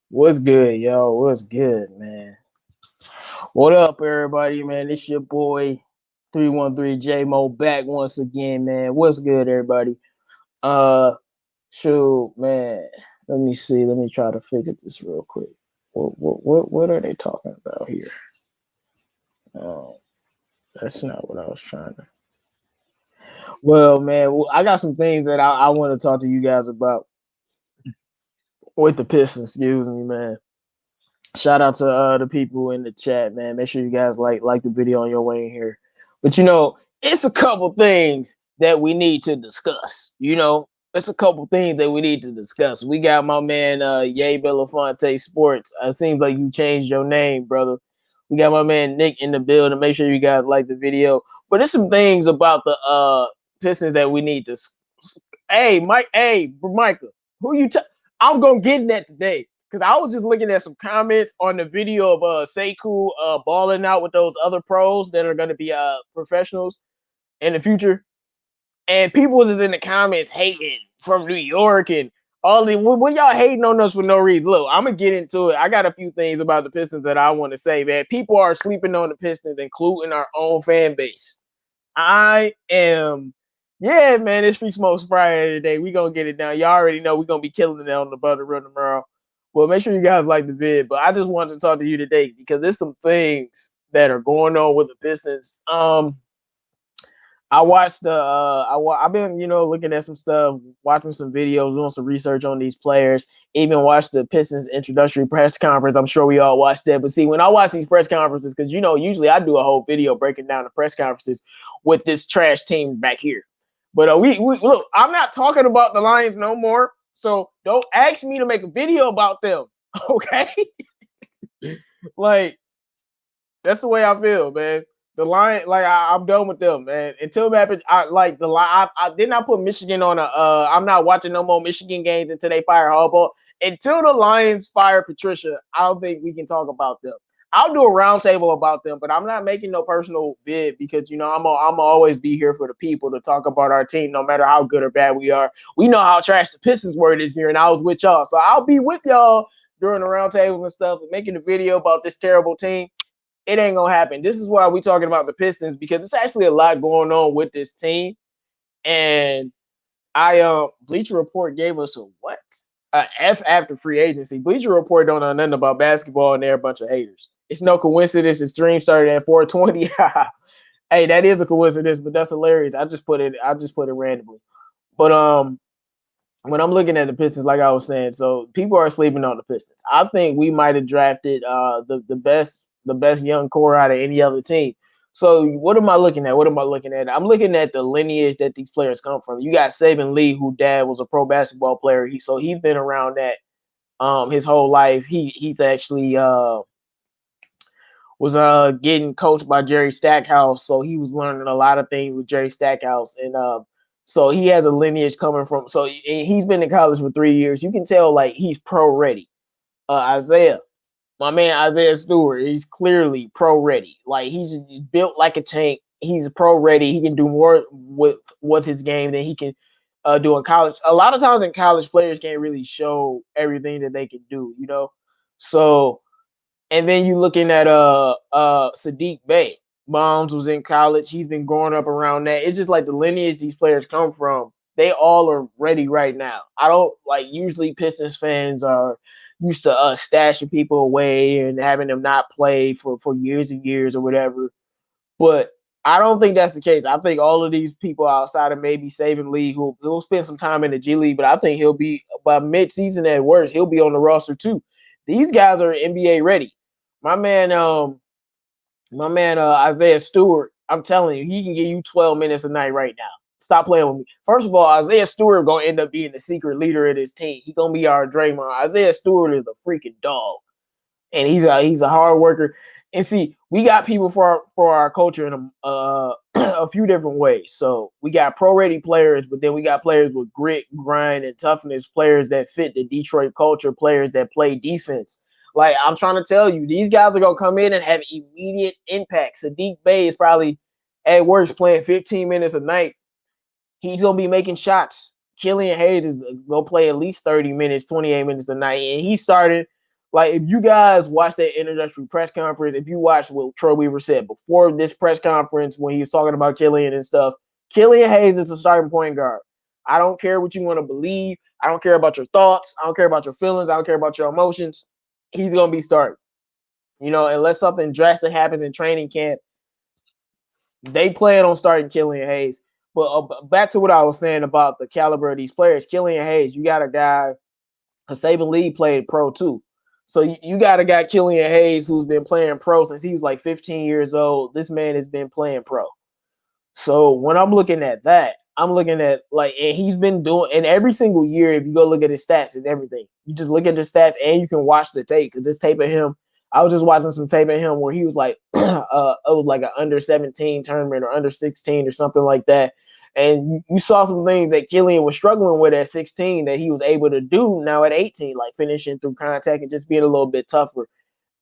What's good, yo? What's good, man? What up, everybody, man? It's your boy 313 J Mo back once again, man. What's good, everybody? Uh, shoot, man. Let me see. Let me try to fix this real quick. What are they talking about here? Oh, that's not what I was trying to. Well, man, I got some things that I want to talk to you guys about with the Pistons. Excuse me, man. Shout out to the people in the chat, man. Make sure you guys like the video on your way in here. But it's a couple things that we need to discuss. It's a couple things that we need to discuss. We got my man Ye Belafonte Sports. It seems like you changed your name, brother. We got my man Nick in the building. Make sure you guys like the video. But there's some things about the Pistons that we need to. Hey, Mike. Hey, Micah. Who you? I'm gonna get in that today. Because I was just looking at some comments on the video of Sekou balling out with those other pros that are going to be professionals in the future. And people was just in the comments hating from New York and all the what y'all hating on us for no reason. Look, I'm going to get into it. I got a few things about the Pistons that I want to say, man. People are sleeping on the Pistons, including our own fan base. Yeah, man, it's Free Smokes Friday today. We going to get it down. Y'all already know we're going to be killing it on the Butter Run tomorrow. Well, make sure you guys like the vid, but I just wanted to talk to you today because there's some things that are going on with the Pistons. I watched I've been looking at some stuff, watching some videos, doing some research on these players. Even watched the Pistons introductory press conference. I'm sure we all watched that. But see, when I watch these press conferences, because usually I do a whole video breaking down the press conferences with this trash team back here. But we look, I'm not talking about the Lions no more. So don't ask me to make a video about them, okay? Like that's the way I feel, man. The Lions, like I'm done with them, man. Until that happens, I like the line. I did not put Michigan on a. I'm not watching no more Michigan games until they fire Harbaugh. Until the Lions fire Patricia, I don't think we can talk about them. I'll do a roundtable about them, but I'm not making no personal vid because I'm always be here for the people to talk about our team, no matter how good or bad we are. We know how trash the Pistons were this year, and I was with y'all, so I'll be with y'all during the roundtable and stuff, and making a video about this terrible team. It ain't gonna happen. This is why we're talking about the Pistons because it's actually a lot going on with this team. And Bleacher Report gave us a what? A F after free agency. Bleacher Report don't know nothing about basketball and they're a bunch of haters. It's no coincidence the stream started at 420. Hey, that is a coincidence, but that's hilarious. I just put it randomly. But when I'm looking at the Pistons, like I was saying, so people are sleeping on the Pistons. I think we might have drafted the best young core out of any other team. So what am I looking at? I'm looking at the lineage that these players come from. You got Saban Lee, who dad was a pro basketball player. He's been around that his whole life. He's actually was getting coached by Jerry Stackhouse, so he was learning a lot of things with Jerry Stackhouse, and so he has a lineage coming from. So he's been in college for 3 years. You can tell like he's pro ready. My man Isaiah Stewart, he's clearly pro ready. Like he's built like a tank. He's pro ready. He can do more with his game than he can do in college. A lot of times in college, players can't really show everything that they can do. So and then you looking at Sadiq Bey. Moms was in college. He's been growing up around that. It's just like the lineage these players come from. They all are ready right now. I don't like usually Pistons fans are used to stashing people away and having them not play for years and years or whatever. But I don't think that's the case. I think all of these people outside of maybe Saban Lee who'll spend some time in the G League, but I think he'll be by mid-season at worst, he'll be on the roster too. These guys are NBA ready. My man, Isaiah Stewart, I'm telling you, he can give you 12 minutes a night right now. Stop playing with me. First of all, Isaiah Stewart gonna end up being the secret leader of this team. He gonna be our Draymond. Isaiah Stewart is a freaking dog, and he's a hard worker. And see, we got people for our culture in a few different ways. So we got pro ready players, but then we got players with grit, grind, and toughness. Players that fit the Detroit culture. Players that play defense. Like I'm trying to tell you, these guys are gonna come in and have immediate impact. Sadiq Bey is probably at worst playing 15 minutes a night. He's gonna be making shots. Killian Hayes is gonna play at least 30 minutes, 28 minutes a night, and he started. Like, if you guys watch that introductory press conference, if you watch what Troy Weaver said before this press conference when he was talking about Killian and stuff, Killian Hayes is a starting point guard. I don't care what you want to believe. I don't care about your thoughts. I don't care about your feelings. I don't care about your emotions. He's gonna be starting. Unless something drastic happens in training camp, they plan on starting Killian Hayes. But back to what I was saying about the caliber of these players. Killian Hayes, you got a guy, Saban Lee played pro too. So you got a guy, Killian Hayes, who's been playing pro since he was like 15 years old. This man has been playing pro. So when I'm looking at that, I'm looking at and he's been doing, and every single year, if you go look at his stats and everything, you just look at the stats and you can watch the tape, because this tape of him, I was just watching some tape of him where he was like, it was like an under 17 tournament or under 16 or something like that. And you saw some things that Killian was struggling with at 16 that he was able to do now at 18, like finishing through contact and just being a little bit tougher.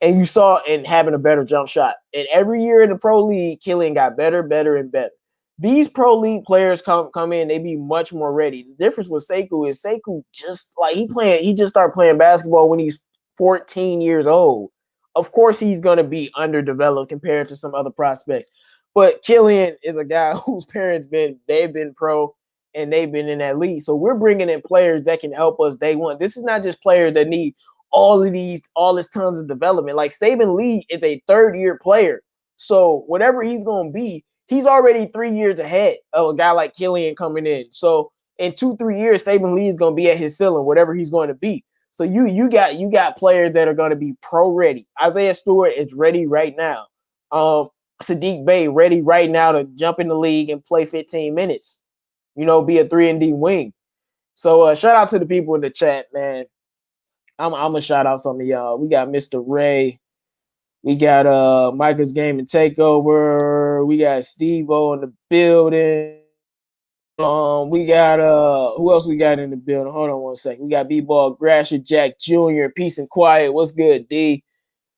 And you saw in having a better jump shot. And every year in the pro league, Killian got better, better, and better. These pro league players come in, they be much more ready. The difference with Sekou is Sekou just he just started playing basketball when he's 14 years old. Of course, he's gonna be underdeveloped compared to some other prospects. But Killian is a guy whose parents they've been pro and they've been in that league. So we're bringing in players that can help us day one. This is not just players that need all this tons of development. Like Saban Lee is a third-year player. So whatever he's going to be, he's already 3 years ahead of a guy like Killian coming in. So in 2-3 years, Saban Lee is going to be at his ceiling, whatever he's going to be. So you got players that are going to be pro ready. Isaiah Stewart is ready right now. Sadiq Bey ready right now to jump in the league and play 15 minutes. Be a 3-and-D wing. So shout out to the people in the chat, man. I'm gonna shout out some of y'all. We got Mr. Ray. We got Micah's Game and Takeover. We got Steve-O in the building. We got who else we got in the building? Hold on one second. We got B-Ball, Grasher, Jack Jr., Peace and Quiet. What's good, D?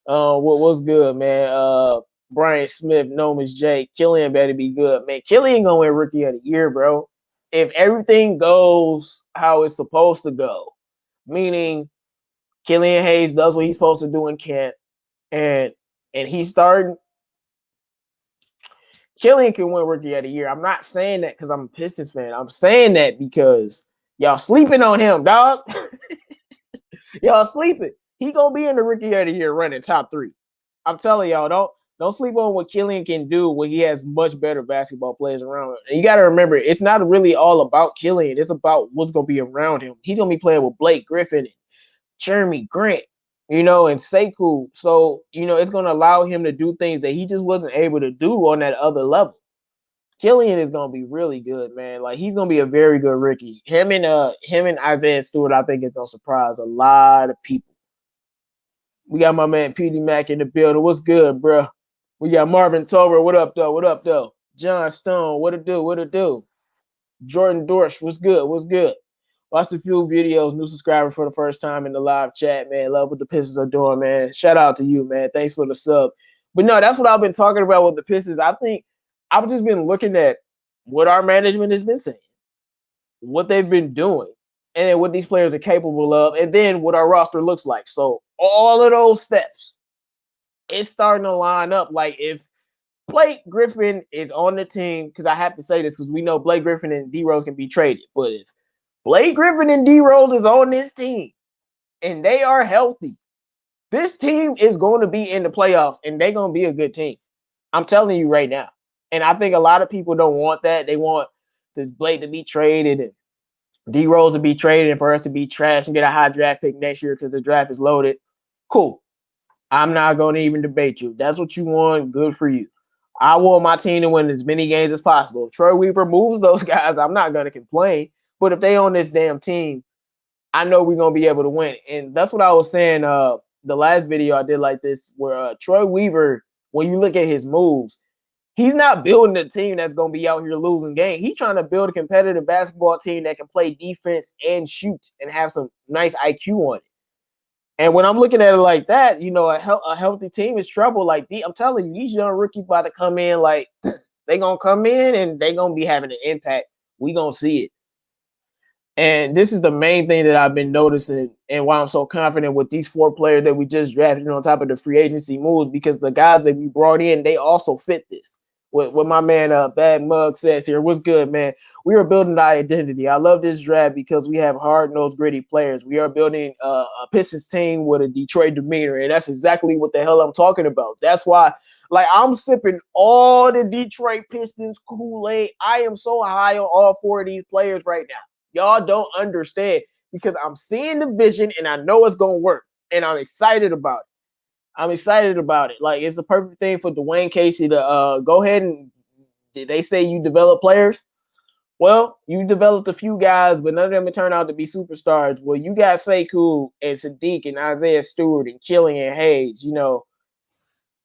What's good, man? Brian Smith, Nomas J. Killian better be good, man. Killian gonna win Rookie of the Year, bro. If everything goes how it's supposed to go, meaning Killian Hayes does what he's supposed to do in camp, and he's starting. Killian can win Rookie of the Year. I'm not saying that because I'm a Pistons fan. I'm saying that because y'all sleeping on him, dog. Y'all sleeping. He gonna be in the Rookie of the Year running top 3. I'm telling y'all, don't sleep on what Killian can do when he has much better basketball players around him. And you got to remember, it's not really all about Killian. It's about what's gonna be around him. He's gonna be playing with Blake Griffin and Jeremy Grant, and Sekou. So, it's going to allow him to do things that he just wasn't able to do on that other level. Killian is going to be really good, man. Like, he's going to be a very good rookie. Him and Isaiah Stewart, I think, is going to surprise a lot of people. We got my man P.D. Mack in the building. What's good, bro? We got Marvin Tover. What up, though? What up, though? John Stone. What it do? What it do? Jordan Dorsch. What's good? What's good? Watched a few videos, new subscriber for the first time in the live chat, man. Love what the Pistons are doing, man. Shout out to you, man. Thanks for the sub. But no, that's what I've been talking about with the Pistons. I think I've just been looking at what our management has been saying, what they've been doing, and then what these players are capable of, and then what our roster looks like. So all of those steps, it's starting to line up. Like, if Blake Griffin is on the team, because I have to say this because we know Blake Griffin and D Rose can be traded, but if Blake Griffin and D Rose is on this team and they are healthy, this team is going to be in the playoffs and they're going to be a good team. I'm telling you right now. And I think a lot of people don't want that. They want Blake to be traded and D Rose to be traded and for us to be trash and get a high draft pick next year because the draft is loaded. Cool. I'm not going to even debate you. That's what you want. Good for you. I want my team to win as many games as possible. If Troy Weaver moves those guys, I'm not going to complain. But if they on this damn team, I know we're going to be able to win. And that's what I was saying the last video I did like this, where Troy Weaver, when you look at his moves, he's not building a team that's going to be out here losing games. He's trying to build a competitive basketball team that can play defense and shoot and have some nice IQ on it. And when I'm looking at it like that, a healthy team is trouble. Like, I'm telling you, these young rookies about to come in, like, they're going to come in and they're going to be having an impact. We going to see it. And this is the main thing that I've been noticing and why I'm so confident with these 4 players that we just drafted on top of the free agency moves, because the guys that we brought in, they also fit this. What my man Bad Mug says here, what's good, man? We are building our identity. I love this draft because we have hard-nosed, gritty players. We are building a Pistons team with a Detroit demeanor, and that's exactly what the hell I'm talking about. That's why, like, I'm sipping all the Detroit Pistons Kool-Aid. I am so high on all 4 of these players right now. Y'all don't understand, because I'm seeing the vision and I know it's gonna work, and I'm excited about it. I'm excited about it. Like, it's a perfect thing for Dwayne Casey to go ahead and, did they say you develop players? Well, you developed a few guys, but none of them turned out to be superstars. Well, you got Sekou and Sadiq and Isaiah Stewart and Killian Hayes, you know.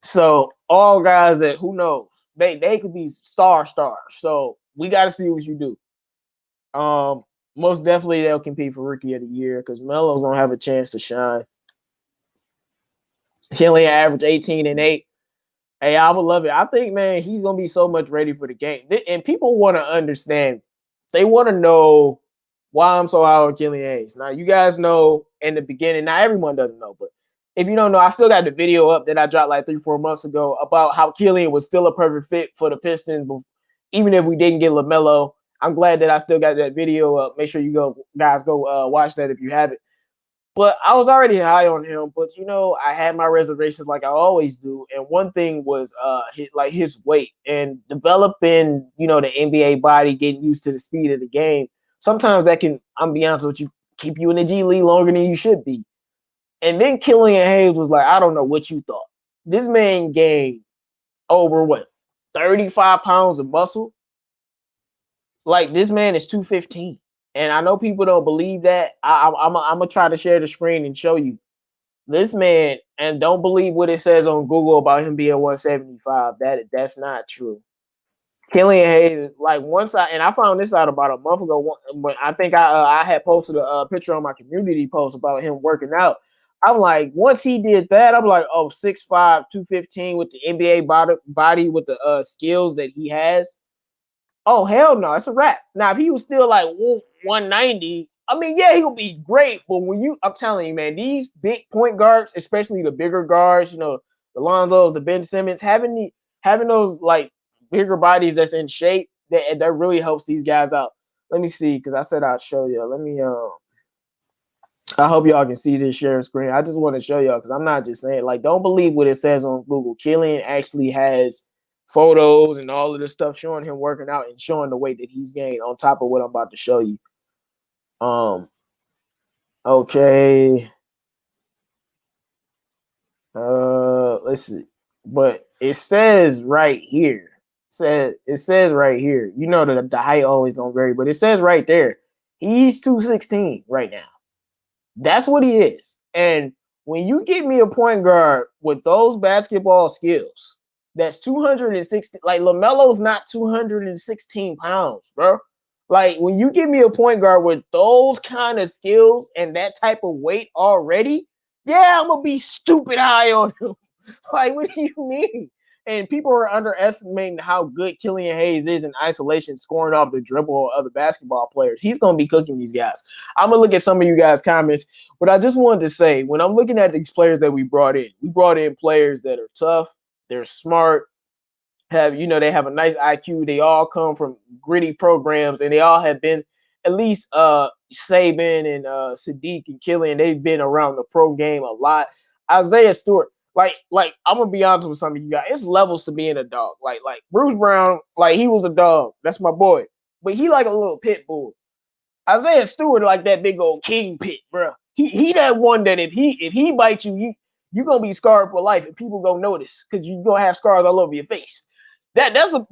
So all guys that, who knows, they could be stars. So we got to see what you do. Most definitely they'll compete for Rookie of the Year because Melo's gonna have a chance to shine. He only averaged 18 and 8. Hey, I would love it. I think, man, he's gonna be so much ready for the game. And people want to understand. They want to know why I'm so high on Killian Hayes. Now, you guys know in the beginning. Now, everyone doesn't know, but if you don't know, I still got the video up that I dropped like 3-4 months ago about how Killian was still a perfect fit for the Pistons, even if we didn't get LaMelo. I'm glad that I still got that video up. Make sure you guys go watch that if you haven't. But I was already high on him, but you know, I had my reservations like I always do. And one thing was his weight and developing, you know, the NBA body, getting used to the speed of the game. Sometimes that can, I'm be honest with you, keep you in the G League longer than you should be. And then Killian Hayes was like, I don't know what you thought. This man gained over what, 35 pounds of muscle? Like, this man is 215. And I know people don't believe that. I'm gonna try to share the screen and show you this man, and don't believe what it says on Google about him being 175. That's not true. Killian Hayes, like, I found this out about a month ago. But I think I had posted a picture on my community post about him working out. I'm like, once he did that, I'm like, oh, 6'5", 215 with the NBA body with the skills that he has. Oh, hell no, it's a wrap. Now, if he was still like 190, I mean, yeah, he'll be great. But I'm telling you, man, these big point guards, especially the bigger guards, you know, the Lonzos, the Ben Simmons, having those like bigger bodies that's in shape, that really helps these guys out. Let me see, because I said I'd show you. Let me I hope y'all can see this share screen. I just want to show y'all because I'm not just saying, like, don't believe what it says on Google. Killian actually has photos and all of this stuff showing him working out and showing the weight that he's gained on top of what I'm about to show you. Okay. Let's see. But it says right here. It says right here. You know that the height always don't vary, but it says right there. He's 216 right now. That's what he is. And when you give me a point guard with those basketball skills, that's 260. Like, LaMelo's not 216 pounds, bro. Like, when you give me a point guard with those kind of skills and that type of weight already, yeah, I'm gonna be stupid high on him. Like, what do you mean? And people are underestimating how good Killian Hayes is in isolation, scoring off the dribble of other basketball players. He's going to be cooking these guys. I'm going to look at some of you guys' comments, but I just wanted to say, when I'm looking at these players that we brought in players that are tough, they're smart, they have a nice IQ. They all come from gritty programs, and they all have been, at least Saban and Sadiq and Killian, they've been around the pro game a lot. Isaiah Stewart, like I'm gonna be honest with some of you guys, it's levels to being a dog. Like Bruce Brown, like, he was a dog. That's my boy, but he like a little pit bull. Isaiah Stewart like that big old king pit, bro. He that one that if he bites you gonna be scarred for life, and people gonna notice because you gonna have scars all over your face. That's a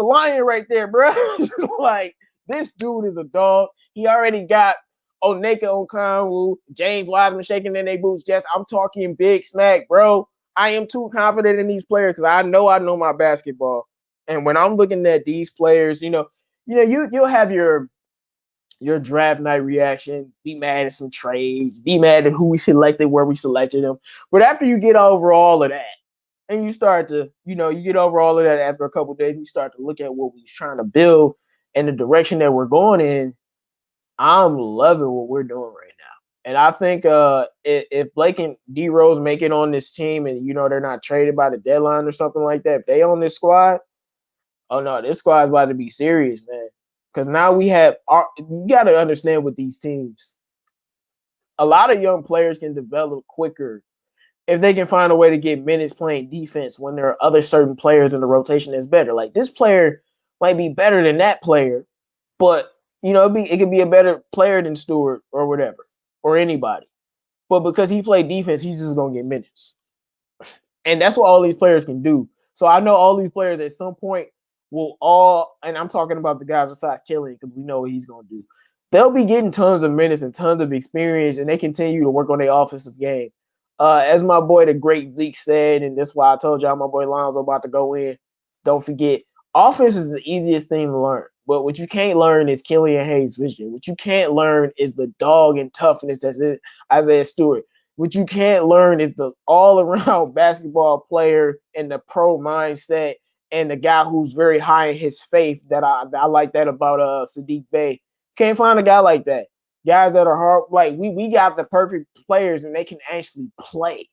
lion right there, bro. Like, this dude is a dog. He already got Onyeka Okongwu, James Wiseman shaking in their boots. Just, I'm talking big smack, bro. I am too confident in these players because I know my basketball. And when I'm looking at these players, you'll have your draft night reaction, be mad at some trades, be mad at who we selected, where we selected them. But after you get over all of that, and you start to, you get over all of that after a couple of days, you start to look at what we're trying to build and the direction that we're going in. I'm loving what we're doing right now. And I think if Blake and D Rose make it on this team and they're not traded by the deadline or something like that, if they on this squad, oh no, this squad's about to be serious, man. Because now you got to understand with these teams, a lot of young players can develop quicker if they can find a way to get minutes playing defense when there are other certain players in the rotation that's better. Like this player might be better than that player, but it could be a better player than Stewart or whatever, or anybody. But because he played defense, he's just gonna get minutes. And that's what all these players can do. So I know all these players at some point will and I'm talking about the guys besides Killian because we know what he's gonna do. They'll be getting tons of minutes and tons of experience, and they continue to work on their offensive game. As my boy, the great Zeke said, and that's why I told y'all my boy Lonzo about to go in. Don't forget, offense is the easiest thing to learn. But what you can't learn is Killian Hayes' vision. What you can't learn is the dog and toughness that's in Isaiah Stewart. What you can't learn is the all-around basketball player and the pro mindset and the guy who's very high in his faith that I like that about Sadiq Bey. Can't find a guy like that. Guys that are hard, like we got the perfect players and they can actually play.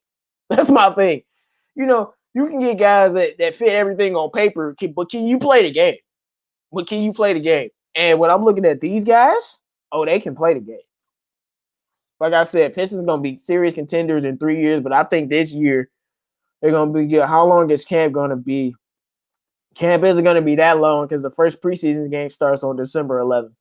That's my thing. You can get guys that fit everything on paper, but can you play the game? But can you play the game? And when I'm looking at these guys, they can play the game. Like I said, Pistons going to be serious contenders in 3 years, but I think this year they're going to be good. How long is camp going to be? Camp isn't going to be that long because the first preseason game starts on December 11th.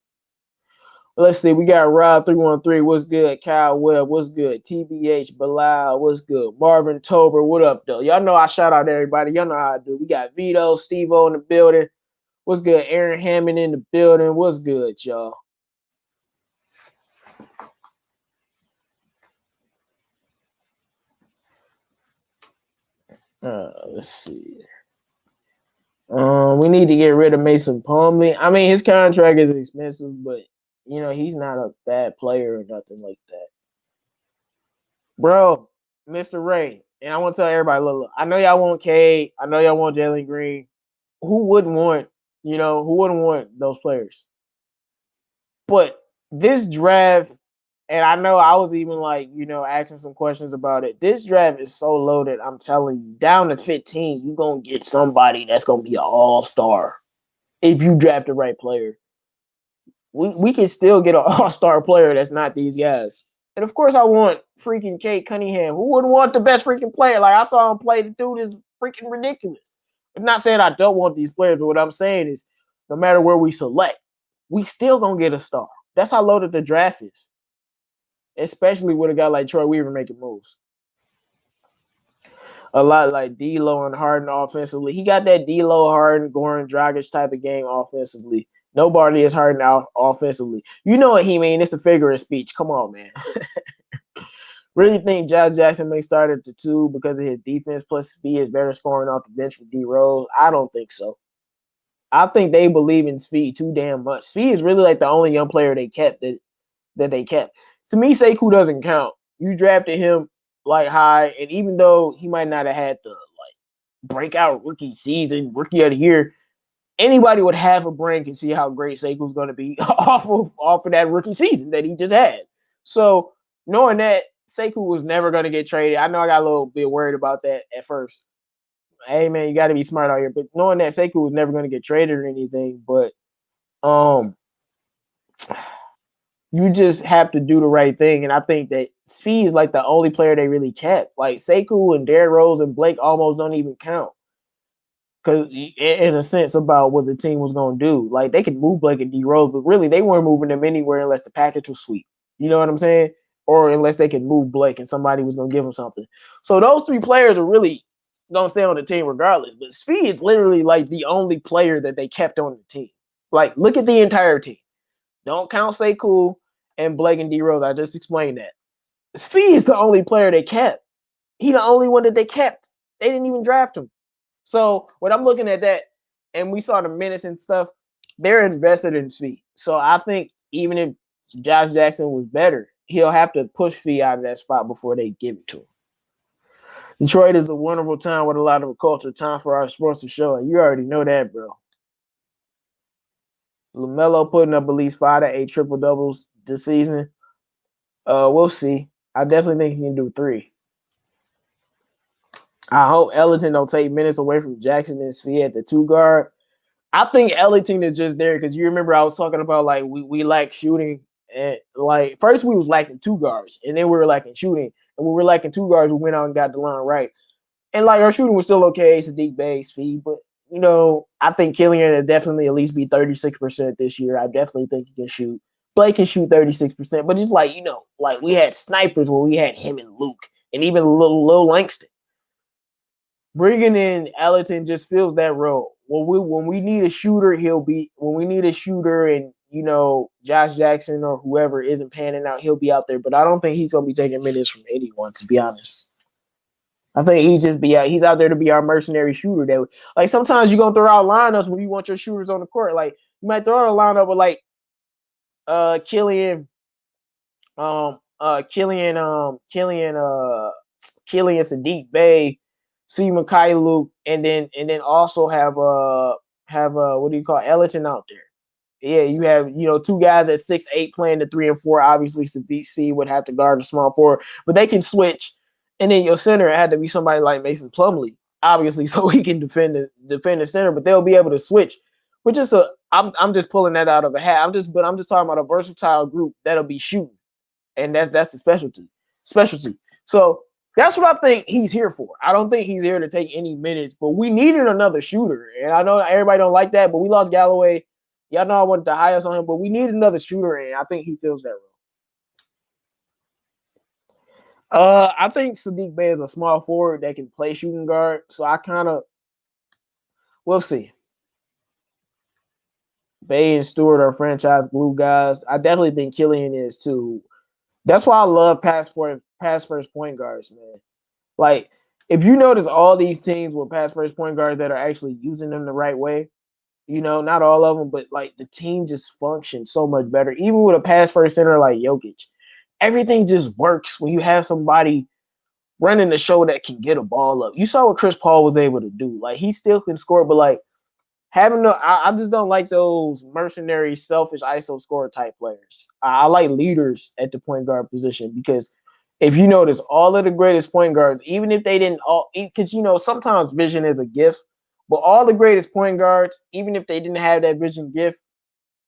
Let's see. We got Rob 313. What's good? Kyle Webb. What's good? TBH Bilal. What's good? Marvin Tober. What up, though? Y'all know I shout out everybody. Y'all know how I do. We got Vito, Steve-O in the building. What's good? Aaron Hammond in the building. What's good, y'all? Let's see. We need to get rid of Mason Plumlee. I mean, his contract is expensive, but he's not a bad player or nothing like that. Bro, Mr. Ray, and I want to tell everybody, look, I know y'all want Cade. I know y'all want Jalen Green. Who wouldn't want those players? But this draft, and I know I was even asking some questions about it. This draft is so loaded. I'm telling you, down to 15, you're going to get somebody that's going to be an all-star if you draft the right player. We can still get an all-star player that's not these guys. And of course, I want freaking Kate Cunningham. Who wouldn't want the best freaking player? Like I saw him play. The dude is freaking ridiculous. I'm not saying I don't want these players, but what I'm saying is, no matter where we select, we still gonna get a star. That's how loaded the draft is, especially with a guy like Troy Weaver making moves. A lot like D'Lo and Harden offensively. He got that D'Lo, Harden, Goran Dragic type of game offensively. Nobody is Harden out offensively. You know what he mean? It's a figure of speech. Come on, man. Really think Josh Jackson may start at the 2 because of his defense plus speed is better scoring off the bench with D Rose? I don't think so. I think they believe in speed too damn much. Speed is really like the only young player they kept that they kept. To me, Sekou doesn't count. You drafted him high, and even though he might not have had the breakout rookie season, rookie of the year, anybody with half a brain can see how great Sekou's going to be off of that rookie season that he just had. So knowing that Sekou was never going to get traded, I know I got a little bit worried about that at first. Hey man, you got to be smart out here. But knowing that Sekou was never going to get traded or anything, but you just have to do the right thing. And I think that Svi is like the only player they really kept. Like Sekou and Derrick Rose and Blake almost don't even count. Because in a sense about what the team was going to do. Like they could move Blake and D Rose, but really they weren't moving them anywhere unless the package was sweet. You know what I'm saying? Or unless they could move Blake and somebody was going to give them something. So those 3 players are really going to stay on the team regardless. But Svi is literally like the only player that they kept on the team. Like look at the entire team. Don't count Sekou and Blake and D Rose. I just explained that. Svi is the only player they kept. He's the only one that they kept. They didn't even draft him. So when I'm looking at that, and we saw the minutes and stuff, they're invested in Svi. So I think even if Josh Jackson was better, he'll have to push Svi out of that spot before they give it to him. Detroit is a wonderful town with a lot of culture. Time for our sports to show, and you already know that, bro. LaMelo putting up at least 5 to 8 triple doubles this season. We'll see. I definitely think he can do 3. I hope Ellington don't take minutes away from Jackson and Svi at the 2 guard. I think Ellington is just there because you remember I was talking about like we lack shooting, and like first we was lacking 2 guards and then we were lacking shooting, and when we were lacking 2 guards we went out and got the line right, and like our shooting was still okay, Sadiq Bey, Svi, but I think Killian will definitely at least be 36% this year. I definitely think he can shoot. Blake can shoot 36%, but it's like like we had snipers where we had him and Luke and even Lil Langston. Bringing in Ellington just fills that role. When we need a shooter, he'll be. When we need a shooter, and Josh Jackson or whoever isn't panning out, he'll be out there. But I don't think he's gonna be taking minutes from anyone, to be honest. I think he's out there to be our mercenary shooter. That like sometimes you're gonna throw out lineups when you want your shooters on the court. Like you might throw out a lineup with like Killian, Killian Sadiq Bey, C. Mikhailuk, and then also have what do you call Ellington out there. Yeah, you have 2 guys at 6'8" playing the 3 and 4. Obviously, C would have to guard the small 4, but they can switch. And then your center had to be somebody like Mason Plumlee, obviously, so he can defend the center. But they'll be able to switch. Which is I'm just pulling that out of a hat. I'm just talking about a versatile group that'll be shooting, and that's the specialty. So that's what I think he's here for. I don't think he's here to take any minutes, but we needed another shooter. And I know everybody don't like that, but we lost Galloway. Y'all know I wanted the highest on him, but we need another shooter, and I think he fills that role. I think Sadiq Bey is a small forward that can play shooting guard, so we'll see. Bey and Stewart are franchise glue guys. I definitely think Killian is too. That's why I love pass first point guards, man. Like, if you notice all these teams with pass first point guards that are actually using them the right way, not all of them, but like the team just functions so much better. Even with a pass first center like Jokic, everything just works when you have somebody running the show that can get a ball up. You saw what Chris Paul was able to do. Like, he still can score, but like I just don't like those mercenary, selfish ISO scorer type players. I like leaders at the point guard position because if you notice, all of the greatest point guards, even if they didn't because sometimes vision is a gift, but all the greatest point guards, even if they didn't have that vision gift,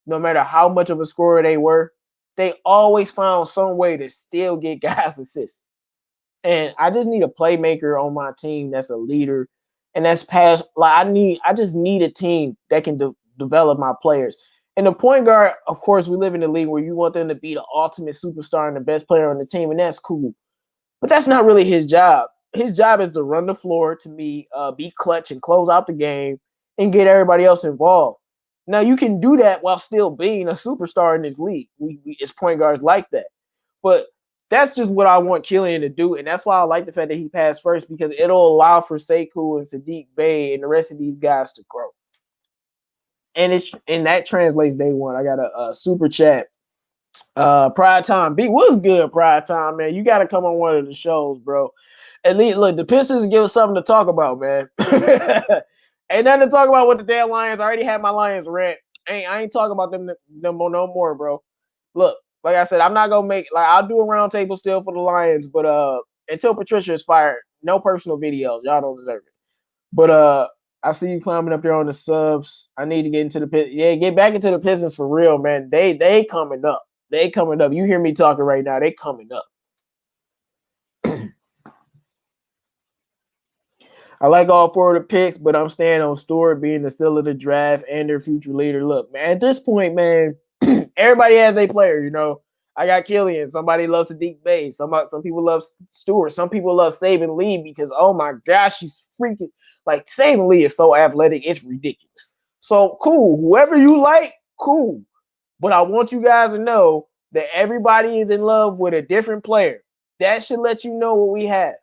no matter how much of a scorer they were, they always found some way to still get guys assists. And I just need a playmaker on my team that's a leader, and that's past. Like I just need a team that can develop my players. And the point guard, of course, we live in a league where you want them to be the ultimate superstar and the best player on the team, and that's cool. But that's not really his job. His job is to run the floor, to me, be clutch and close out the game and get everybody else involved. Now, you can do that while still being a superstar in this league. We as point guards like that. But that's just what I want Killian to do. And that's why I like the fact that he passed first, because it'll allow for Sekou and Sadiq Bey and the rest of these guys to grow. And that translates day one. I got a super chat. Pride Time B, what's good, Pride Time, man? You got to come on one of the shows, bro. At least look, the Pistons give us something to talk about, man. Ain't nothing to talk about with the damn Lions. I already had my Lions rant. I ain't talking about them no more, bro. Look, like I said, I'm not gonna make I'll do a round table still for the Lions, but until Patricia is fired, no personal videos. Y'all don't deserve it. But I see you climbing up there on the subs. I need to get into the pit. Yeah, get back into the Pistons for real, man. They coming up. They coming up. You hear me talking right now. They coming up. I like all 4 of the picks, but I'm staying on Stewart being the still of the draft and their future leader. Look, man, at this point, man, everybody has a player, I got Killian. Somebody loves Sadiq Bey. Some people love Stewart. Some people love Saban Lee because, oh my gosh, he's freaking like Saban Lee is so athletic. It's ridiculous. So cool. Whoever you like, cool. But I want you guys to know that everybody is in love with a different player. That should let you know what we have.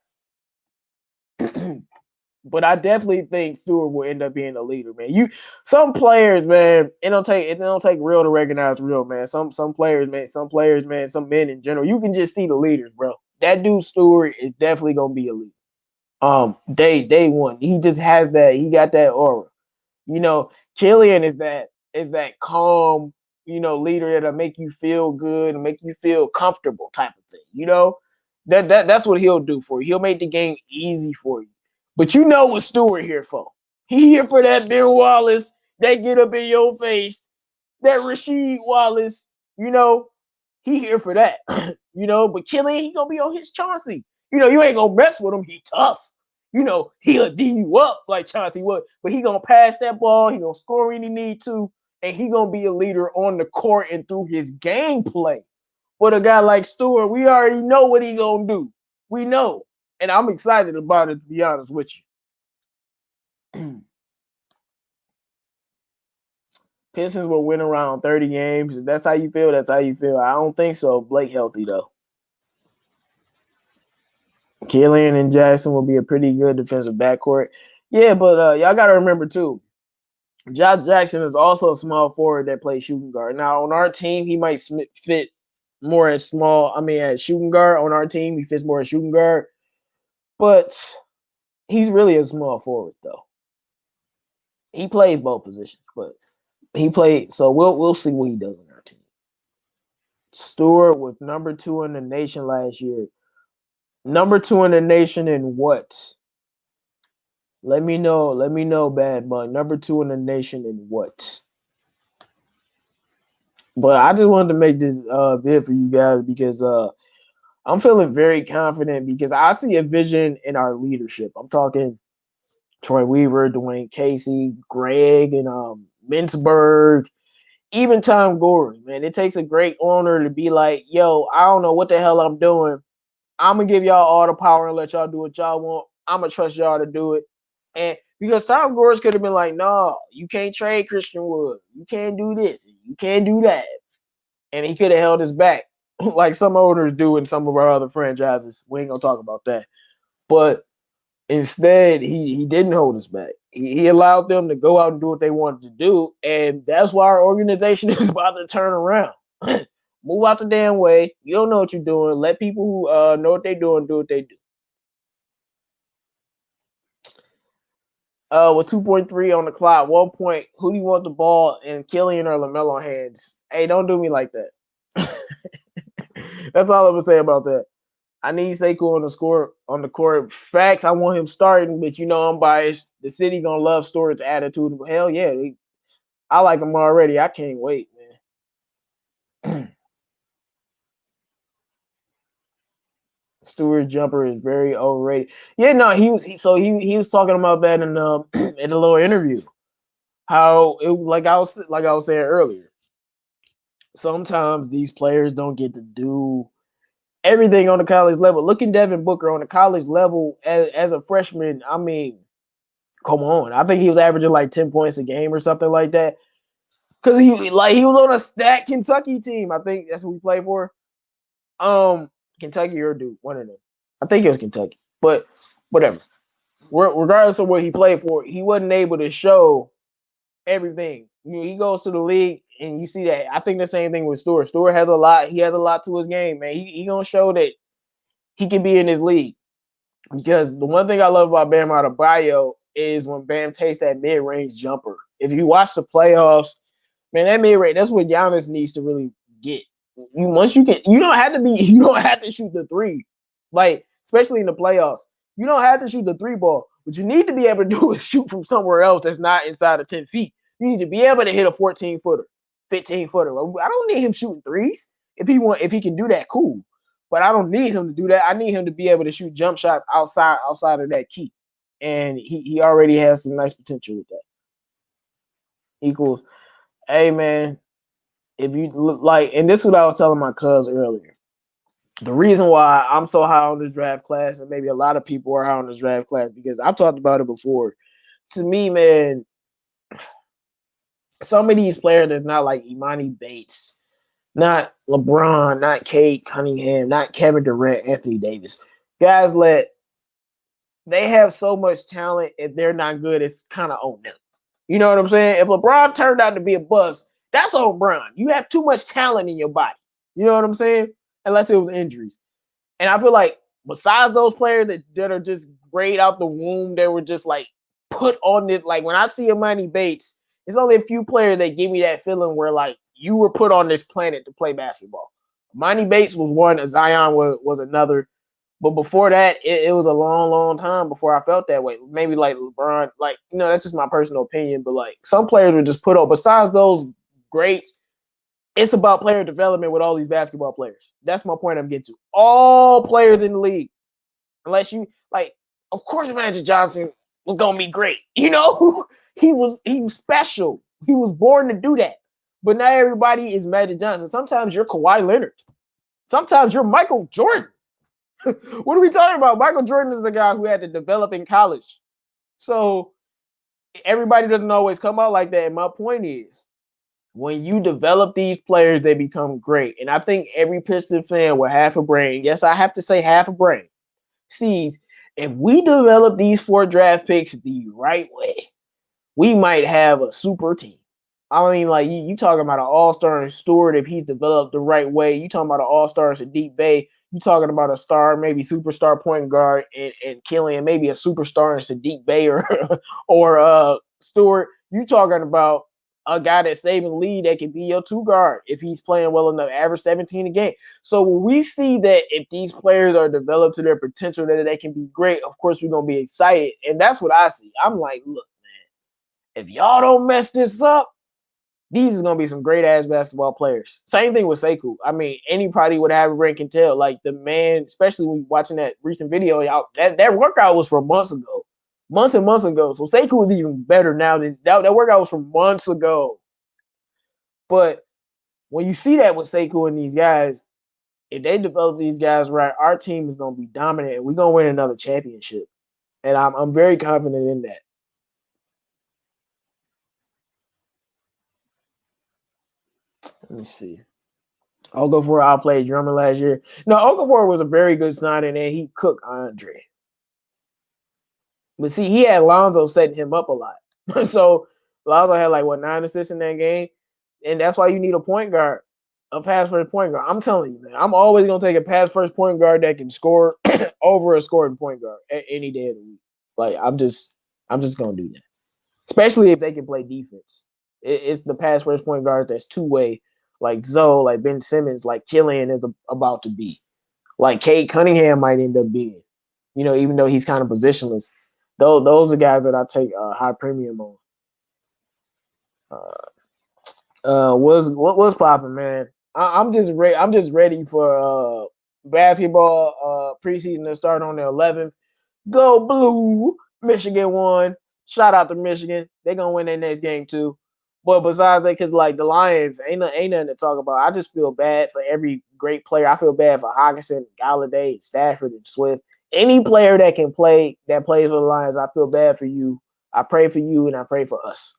But I definitely think Stewart will end up being a leader, man. Some players, man, it don't take real to recognize real, man. Some players, man, some men in general, you can just see the leaders, bro. That dude Stewart is definitely gonna be a leader. Day one. He just has that, he got that aura. Killian is that calm, leader that'll make you feel good and make you feel comfortable type of thing. That's what he'll do for you. He'll make the game easy for you. But you know what Stewart here for. He here for that Ben Wallace, that get up in your face, that Rasheed Wallace, he here for that. But Killian, he gonna be on his Chauncey. You ain't gonna mess with him. He tough. He'll D you up like Chauncey would, but he gonna pass that ball, he gonna score when he need to, and he gonna be a leader on the court and through his gameplay. But a guy like Stewart, we already know what he gonna do. We know. And I'm excited about it, to be honest with you. Pistons will win around 30 games. If that's how you feel, that's how you feel. I don't think so. Blake healthy, though. Killian and Jackson will be a pretty good defensive backcourt. Yeah, but y'all got to remember, too, Josh Jackson is also a small forward that plays shooting guard. Now, on our team, he might fit more at shooting guard. On our team, he fits more at shooting guard. But he's really a small forward, though. He plays both positions, but so we'll see what he does on our team. Stewart was number 2 in the nation last year. Number 2 in the nation in what? Let me know, Bad Bug. Number 2 in the nation in what? But I just wanted to make this vid for you guys because I'm feeling very confident because I see a vision in our leadership. I'm talking Troy Weaver, Dwayne Casey, Greg, and Mintzberg, even Tom Gordon. Man, it takes a great owner to be like, yo, I don't know what the hell I'm doing. I'm going to give y'all all the power and let y'all do what y'all want. I'm going to trust y'all to do it. And because Tom Gordon could have been like, no, you can't trade Christian Wood. You can't do this. You can't do that. And he could have held his back like some owners do in some of our other franchises. We ain't going to talk about that. But instead, he didn't hold us back. He allowed them to go out and do what they wanted to do. And that's why our organization is about to turn around. Move out the damn way. You don't know what you're doing. Let people who know what they're doing do what they do. With 2.3 on the clock, 1 point, who do you want the ball in, Killian or LaMelo hands? Hey, don't do me like that. That's all I'm going to say about that. I need Sekou on the court. Facts, I want him starting, but I'm biased. The city going to love Stewart's attitude. Hell yeah. I like him already. I can't wait, man. Stewart's jumper is very overrated. Yeah, no, he was talking about that in in a little interview. How it like I was saying earlier. Sometimes these players don't get to do everything on the college level. Look at Devin Booker on the college level as a freshman. I mean, come on. I think he was averaging like 10 points a game or something like that. Because he was on a stacked Kentucky team. I think that's what we played for. Kentucky or Duke, one of them. I think it was Kentucky, but whatever. Regardless of what he played for, he wasn't able to show everything. He goes to the league, and you see that. I think the same thing with Stewart. Stewart has a lot. He has a lot to his game, man. He gonna show that he can be in his league. Because the one thing I love about Bam Adebayo is when Bam takes that mid-range jumper. If you watch the playoffs, man, that mid-range, that's what Giannis needs to really get. You don't have to shoot the three. Like, especially in the playoffs. You don't have to shoot the 3 ball. What you need to be able to do is shoot from somewhere else that's not inside of 10 feet. You need to be able to hit a 14-footer, 15-footer. I don't need him shooting threes. If he can do that, cool. But I don't need him to do that. I need him to be able to shoot jump shots outside of that key. And he already has some nice potential with that. Equals, hey, man, if you look like, and this is what I was telling my cuz earlier. The reason why I'm so high on this draft class, and maybe a lot of people are high on this draft class, because I've talked about it before. To me, man, some of these players that's not like Imani Bates, not LeBron, not Kate Cunningham, not Kevin Durant, Anthony Davis. Guys they have so much talent. If they're not good, it's kind of on them. You know what I'm saying? If LeBron turned out to be a bust, that's on LeBron. You have too much talent in your body. You know what I'm saying? Unless it was injuries. And I feel like besides those players that are just great out the womb, they were just like put on it. Like when I see Imani Bates, it's only a few players that give me that feeling where like you were put on this planet to play basketball. Monty Bates was one, Zion was another. But before that, it was a long, long time before I felt that way. Maybe like LeBron, like, that's just my personal opinion. But like some players were just put on. Besides those greats, it's about player development with all these basketball players. That's my point I'm getting to. All players in the league, unless you like, of course, Magic Johnson was gonna be great. He was special. He was born to do that. But not everybody is Magic Johnson. Sometimes you're Kawhi Leonard. Sometimes you're Michael Jordan. What are we talking about? Michael Jordan is a guy who had to develop in college. So everybody doesn't always come out like that. And my point is, when you develop these players, they become great. And I think every Piston fan with half a brain, yes, I have to say half a brain, sees if we develop these 4 draft picks the right way, we might have a super team. I mean, like, you talking about an all-star in Stewart if he's developed the right way. You talking about an all-star in Sadiq Bey. You talking about a star, maybe superstar point guard and Killian, maybe a superstar in Sadiq Bey or Stewart. You talking about a guy that's saving lead that can be your 2 guard if he's playing well enough, average 17 a game. So when we see that if these players are developed to their potential, that they can be great, of course we're going to be excited. And that's what I see. I'm like, look, man, if y'all don't mess this up, these is gonna be some great ass basketball players. Same thing with Sekou. I mean, anybody would have a brain can tell. Like the man, especially when watching that recent video, that workout was from months ago, months and months ago. So Sekou is even better now than that workout was from months ago. But when you see that with Sekou and these guys, if they develop these guys right, our team is gonna be dominant and we're gonna win another championship. And I'm very confident in that. Let me see. Okafor outplayed Drummond last year. No, Okafor was a very good signing, and he cooked Andre. But see, he had Lonzo setting him up a lot. So Lonzo had 9 assists in that game, and that's why you need a point guard, a pass first point guard. I'm telling you, man, I'm always gonna take a pass first point guard that can score over a scoring point guard any day of the week. Like I'm just gonna do that, especially if they can play defense. It's the pass first point guard that's 2-way. Like Zoe, like Ben Simmons, like Killian is about to be. Like Cade Cunningham might end up being, even though he's kind of positionless. Those are guys that I take a high premium on. What's popping, man? I'm just ready. I'm just ready for basketball preseason to start on the 11th. Go Blue! Michigan won. Shout out to Michigan. They're gonna win their next game too. But besides that, because the Lions ain't nothing to talk about. I just feel bad for every great player. I feel bad for Hockenson, Galladay, Stafford, and Swift. Any player that can play that plays for the Lions, I feel bad for you. I pray for you and I pray for us.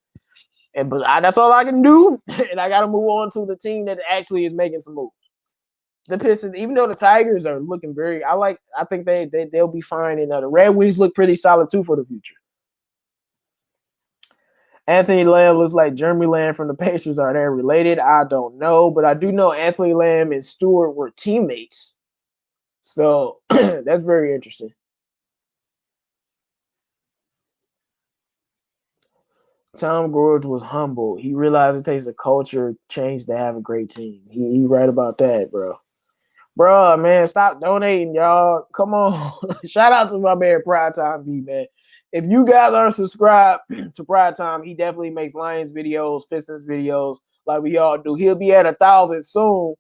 But that's all I can do. And I got to move on to the team that actually is making some moves. The Pistons, even though the Tigers are looking I think they'll be fine. And the Red Wings look pretty solid too for the future. Anthony Lamb looks like Jeremy Lamb from the Pacers. Are they related? I don't know, but I do know Anthony Lamb and Stewart were teammates. So that's very interesting. Tom Gordon was humble. He realized it takes a culture change to have a great team. He right about that, bro. Bro, man, stop donating, y'all. Come on. Shout out to my man Pride Time B, man. If you guys aren't subscribed to Pride Time, he definitely makes Lions videos, Pistons videos, like we all do. He'll be at 1,000 soon.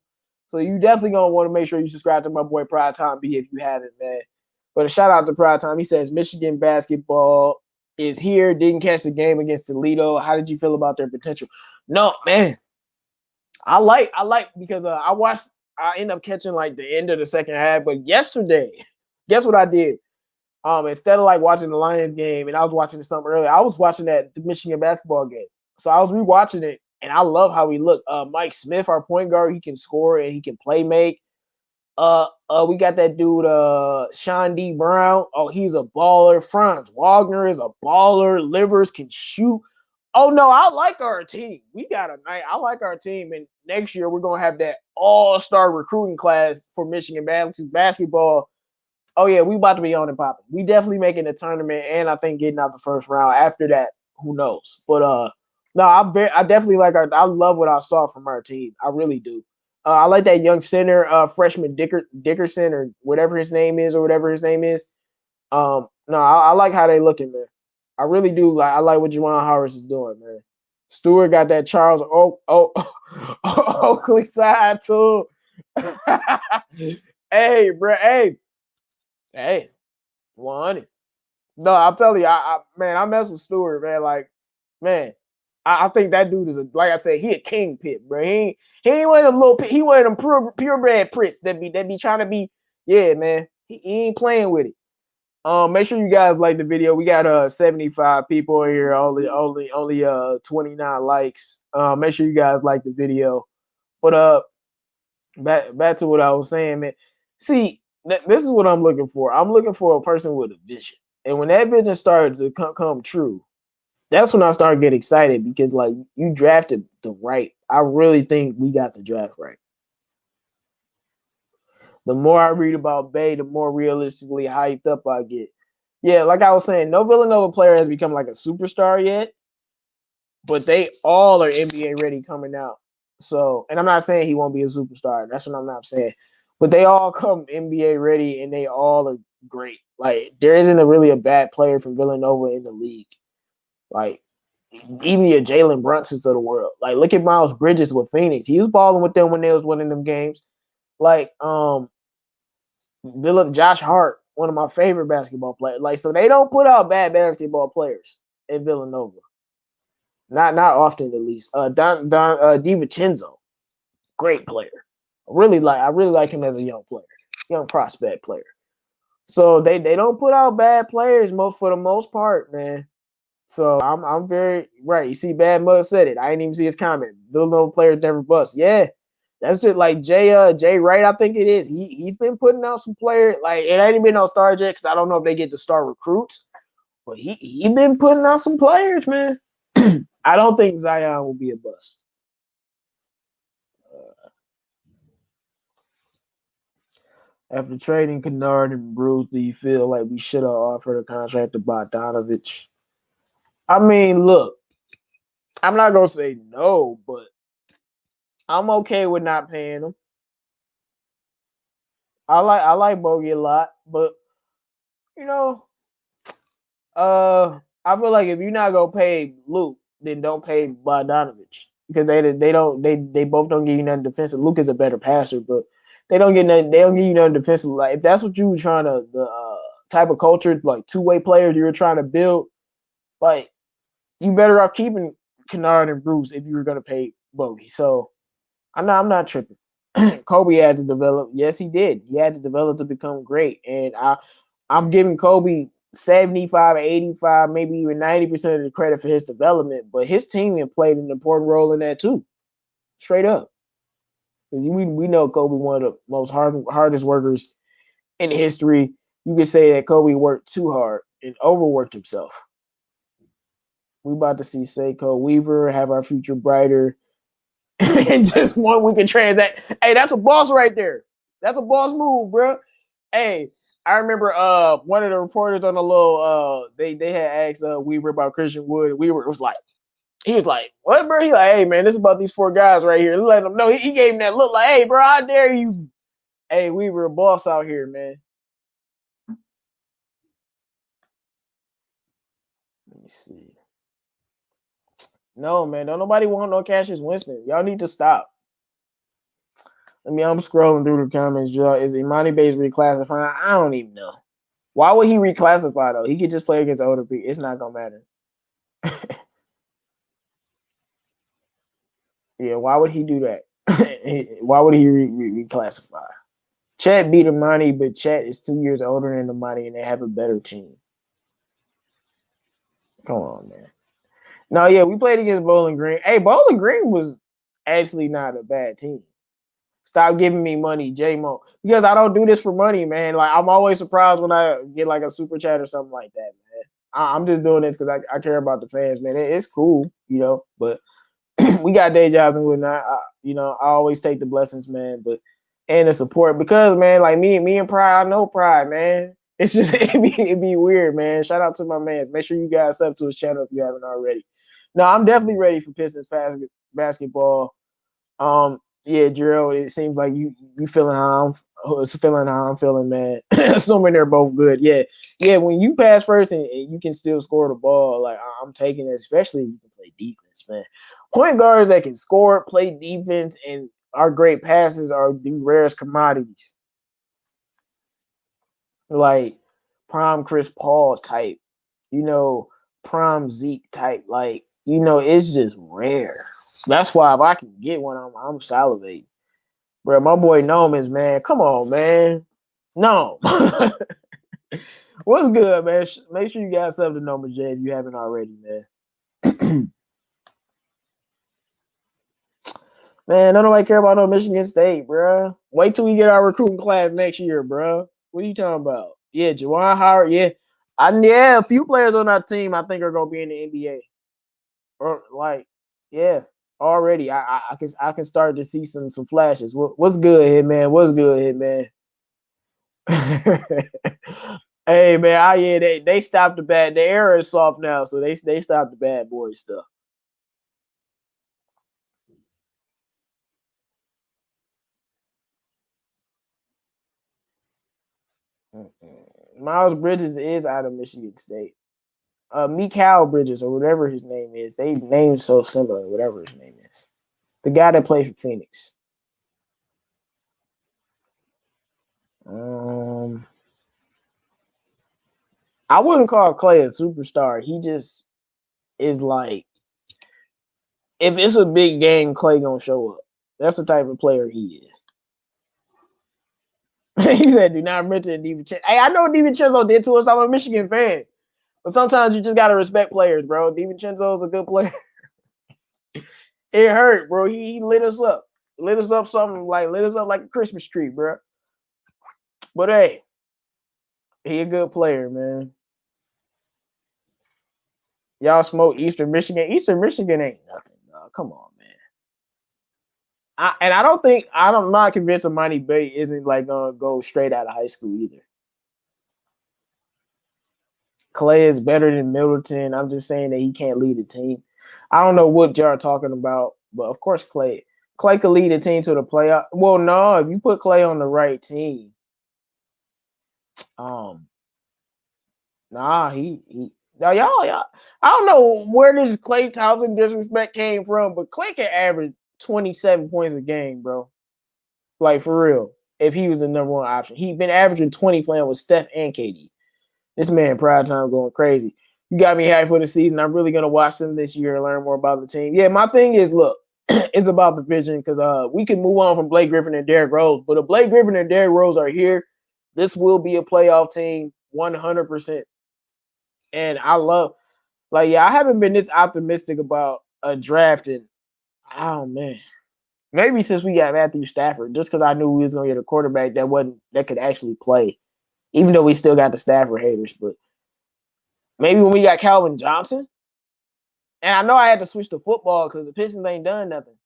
So you definitely gonna want to make sure you subscribe to my boy Pride Time B if you haven't, man. But a shout out to Pride Time. He says Michigan basketball is here. Didn't catch the game against Toledo. How did you feel about their potential? No, man. I like because I ended up catching the end of the second half. But yesterday, guess what I did? Instead of watching the Lions game, and I was watching something earlier, I was watching the Michigan basketball game. So I was rewatching it, and I love how he looked. Mike Smith, our point guard, he can score and he can play make. We got that dude, Sean D. Brown. Oh, he's a baller. Franz Wagner is a baller. Livers can shoot. Oh no, I like our team. I like our team, and next year we're gonna have that all-star recruiting class for Michigan basketball. Oh yeah, we about to be on and popping. We definitely making the tournament, and I think getting out the first round. After that, who knows? But No, I definitely like I love what I saw from our team. I really do. I like that young center, freshman Dickerson or whatever his name is or whatever his name is. No, I like how they looking, man. I really do. I like what Juwan Harris is doing, man. Stewart got that Charles Oakley side too. Hey, bro. Hey, 100. No, I'm telling you, man, I mess with Stewart, man. Like, man, I think that dude is like I said, he a king pit, bro. He ain't one of them little he one of them purebred pricks that be trying to be, yeah, man. He ain't playing with it. Make sure you guys like the video. We got 75 people here, only 29 likes. Make sure you guys like the video. But back to what I was saying, man. See, this is what I'm looking for. I'm looking for a person with a vision. And when that vision starts to come true, that's when I start getting excited because like you drafted the right. I really think we got the draft right. The more I read about Bay, the more realistically hyped up I get. Yeah, like I was saying, no Villanova player has become like a superstar yet, but they all are NBA ready coming out. So, and I'm not saying he won't be a superstar. That's what I'm not saying. But they all come NBA ready and they all are great. Like there isn't really a bad player from Villanova in the league. Like even your Jalen Brunsons of the world. Like look at Miles Bridges with Phoenix. He was balling with them when they was winning them games. Like Josh Hart, one of my favorite basketball players. Like so they don't put out bad basketball players in Villanova. Not often at least. Don DiVincenzo, great player. I really like him as a young player, young prospect player. So they don't put out bad players for the most part, man. So I'm very right. You see, Bad Mud said it. I didn't even see his comment. Villanova players never bust. Yeah, that's just like Jay Wright. I think it is. He's been putting out some players. Like it ain't been no star jet because I don't know if they get to star recruits, but he been putting out some players, man. I don't think Zion will be a bust. After trading Kennard and Bruce, do you feel like we should have offered a contract to Bogdanovich? I mean, look, I'm not gonna say no, but I'm okay with not paying him. I like Bogey a lot, but you know, I feel like if you're not gonna pay Luke, then don't pay Bogdanovich because they both don't give you nothing defensive. Luke is a better passer, but they don't get nothing. They don't give you nothing defensive. Like if that's what you were trying to the type of culture, like two-way players you were trying to build, like you better off keeping Kennard and Bruce if you were gonna pay Bogey. So I'm not tripping. Kobe had to develop. Yes, he did. He had to develop to become great. And I'm giving Kobe 75, 85, maybe even 90% of the credit for his development. But his team played an important role in that too. Straight up. We know Kobe one of the most hardest workers in history. You could say that Kobe worked too hard and overworked himself. We about to see Seiko Weaver have our future brighter. And just one we can transact. Hey, that's a boss right there. That's a boss move, bro. Hey, I remember one of the reporters on the little they had asked Weaver about Christian Wood. Weaver was like, what, bro? He like, hey man, this is about these four guys right here. Let them know. He gave him that look like, hey, bro, I dare you. Hey, Weaver, a boss out here, man. Let me see. No, man, don't nobody want no Cassius Winston. Y'all need to stop. I mean, I'm scrolling through the comments, Joe. Is Imani Bates reclassifying? I don't even know. Why would he reclassify though? He could just play against older people. It's not gonna matter. Yeah, why would he do that? Why would he reclassify? Chet beat Imani, but Chet is 2 years older than Imani, and they have a better team. Come on, man. No, yeah, we played against Bowling Green. Hey, Bowling Green was actually not a bad team. Stop giving me money, J-Mo. Because I don't do this for money, man. Like I'm always surprised when I get like a super chat or something like that, man. I'm just doing this because I care about the fans, man. It's cool, you know. But we got day jobs and whatnot. I always take the blessings, man. But and the support because, man, like me and Pride, I know Pride, man. It's just it'd be weird, man. Shout out to my man. Make sure you guys sub to his channel if you haven't already. No, I'm definitely ready for Pistons basketball. Yeah, Gerald, it seems like you feeling how I'm feeling, man. Assuming they're both good. Yeah. Yeah, when you pass first and you can still score the ball, like I'm taking it, especially if you can play defense, man. Point guards that can score, play defense, and are great passes are the rarest commodities. Like prime Chris Paul type, you know, prime Zeke type. Like, it's just rare. That's why if I can get one, I'm salivating. Bro, my boy Noman's, man. Come on, man. No. What's good, man? Make sure you got something to Noma J if you haven't already, man. Man, don't nobody care about no Michigan State, bro. Wait till we get our recruiting class next year, bro. What are you talking about? Yeah, Juwan Howard, yeah. Yeah, a few players on that team I think are gonna be in the NBA. Or like, yeah, already. I can start to see some flashes. What's good here, man? What's good here, man? Hey man, yeah, they stopped the bad. The era is soft now, so they stopped the bad boy stuff. Miles Bridges is out of Michigan State. Mikal Bridges or whatever his name is. They named so similar, whatever his name is. The guy that played for Phoenix. Um, I wouldn't call Clay a superstar. He just is like, if it's a big game, Clay gonna show up. That's the type of player he is. He said, "Do not mention DiVincenzo." Hey, I know what DiVincenzo did to us. I'm a Michigan fan, but sometimes you just gotta respect players, bro. DiVincenzo is a good player. It hurt, bro. He lit us up, lit us up like a Christmas tree, bro. But hey, he a good player, man. Y'all smoke Eastern Michigan. Eastern Michigan ain't nothing. Dog. Come on, man. I don't think I'm not convinced Amani Bay isn't like gonna go straight out of high school either. Clay is better than Middleton. I'm just saying that he can't lead a team. I don't know what y'all talking about, but of course Clay could lead a team to the playoff. Well, no, if you put Clay on the right team, um, nah, he now y'all. I don't know where this Clay Thompson disrespect came from, but Clay can average 27 points a game, bro. Like for real. If he was the number one option, he'd been averaging 20 playing with Steph and KD. This man prime time going crazy. You got me hyped for the season. I'm really gonna watch them this year and learn more about the team. Yeah, my thing is, look, it's about the vision because we can move on from Blake Griffin and Derrick Rose, but if Blake Griffin and Derrick Rose are here, this will be a playoff team 100%. And I love, like, yeah, I haven't been this optimistic about a draft in, oh man, maybe since we got Matthew Stafford, just because I knew we was gonna get a quarterback that could actually play, even though we still got the Stafford haters, but maybe when we got Calvin Johnson, and I know I had to switch to football because the Pistons ain't done nothing.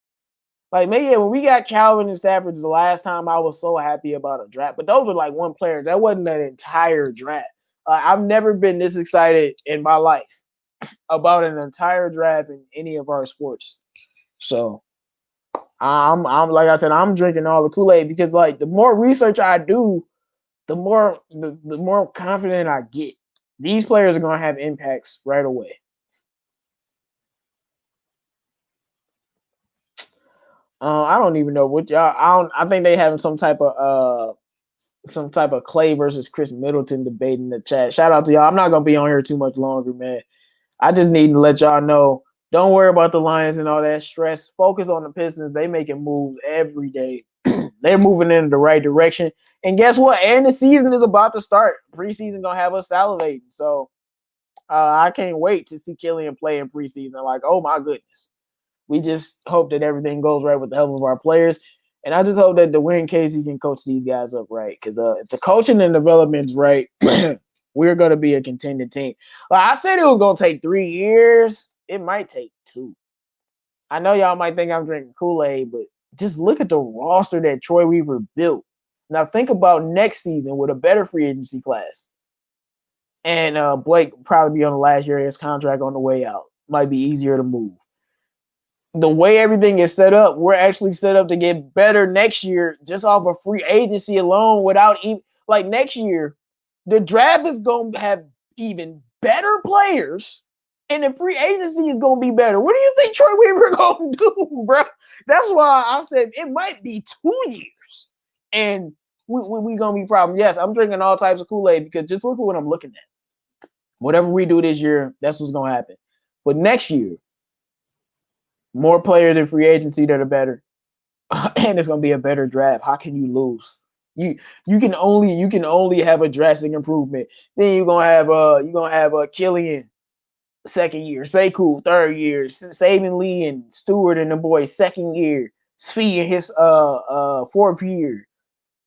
Like maybe when we got Calvin and Stafford the last time, I was so happy about a draft. But those were like one player. That wasn't an entire draft. I've never been this excited in my life about an entire draft in any of our sports. So I'm like I said, I'm drinking all the Kool-Aid because like the more research I do, the more confident I get. These players are gonna have impacts right away. I don't even know what y'all. I don't. I think they having some type of Clay versus Chris Middleton debate in the chat. Shout out to y'all. I'm not gonna be on here too much longer, man. I just need to let y'all know. Don't worry about the Lions and all that stress. Focus on the Pistons. They making moves every day. They're moving in the right direction. And guess what? And the season is about to start. Preseason gonna have us salivating. So I can't wait to see Killian play in preseason. Like, oh my goodness. We just hope that everything goes right with the help of our players. And I just hope that Dwayne Casey can coach these guys up right. Because if the coaching and development is right, we're going to be a contending team. Like I said it was going to take 3 years. It might take 2. I know y'all might think I'm drinking Kool-Aid, but just look at the roster that Troy Weaver built. Now think about next season with a better free agency class. And Blake will probably be on the last year of his contract on the way out. might be easier to move. The way everything is set up, we're actually set up to get better next year just off of free agency alone without even like next year, the draft is going to have even better players and the free agency is going to be better. What do you think Troy Weaver going to do, bro? That's why I said it might be 2 years and we going to be problem. Yes, I'm drinking all types of Kool-Aid because just look at what I'm looking at. Whatever we do this year, that's what's going to happen. But next year, more players in free agency that are better, and it's gonna be a better draft. How can you lose? You can only have a drastic improvement. Then you're gonna have Killian second year, Sekou third year, Saving Lee and Stewart and the boys second year, Svi in his fourth year.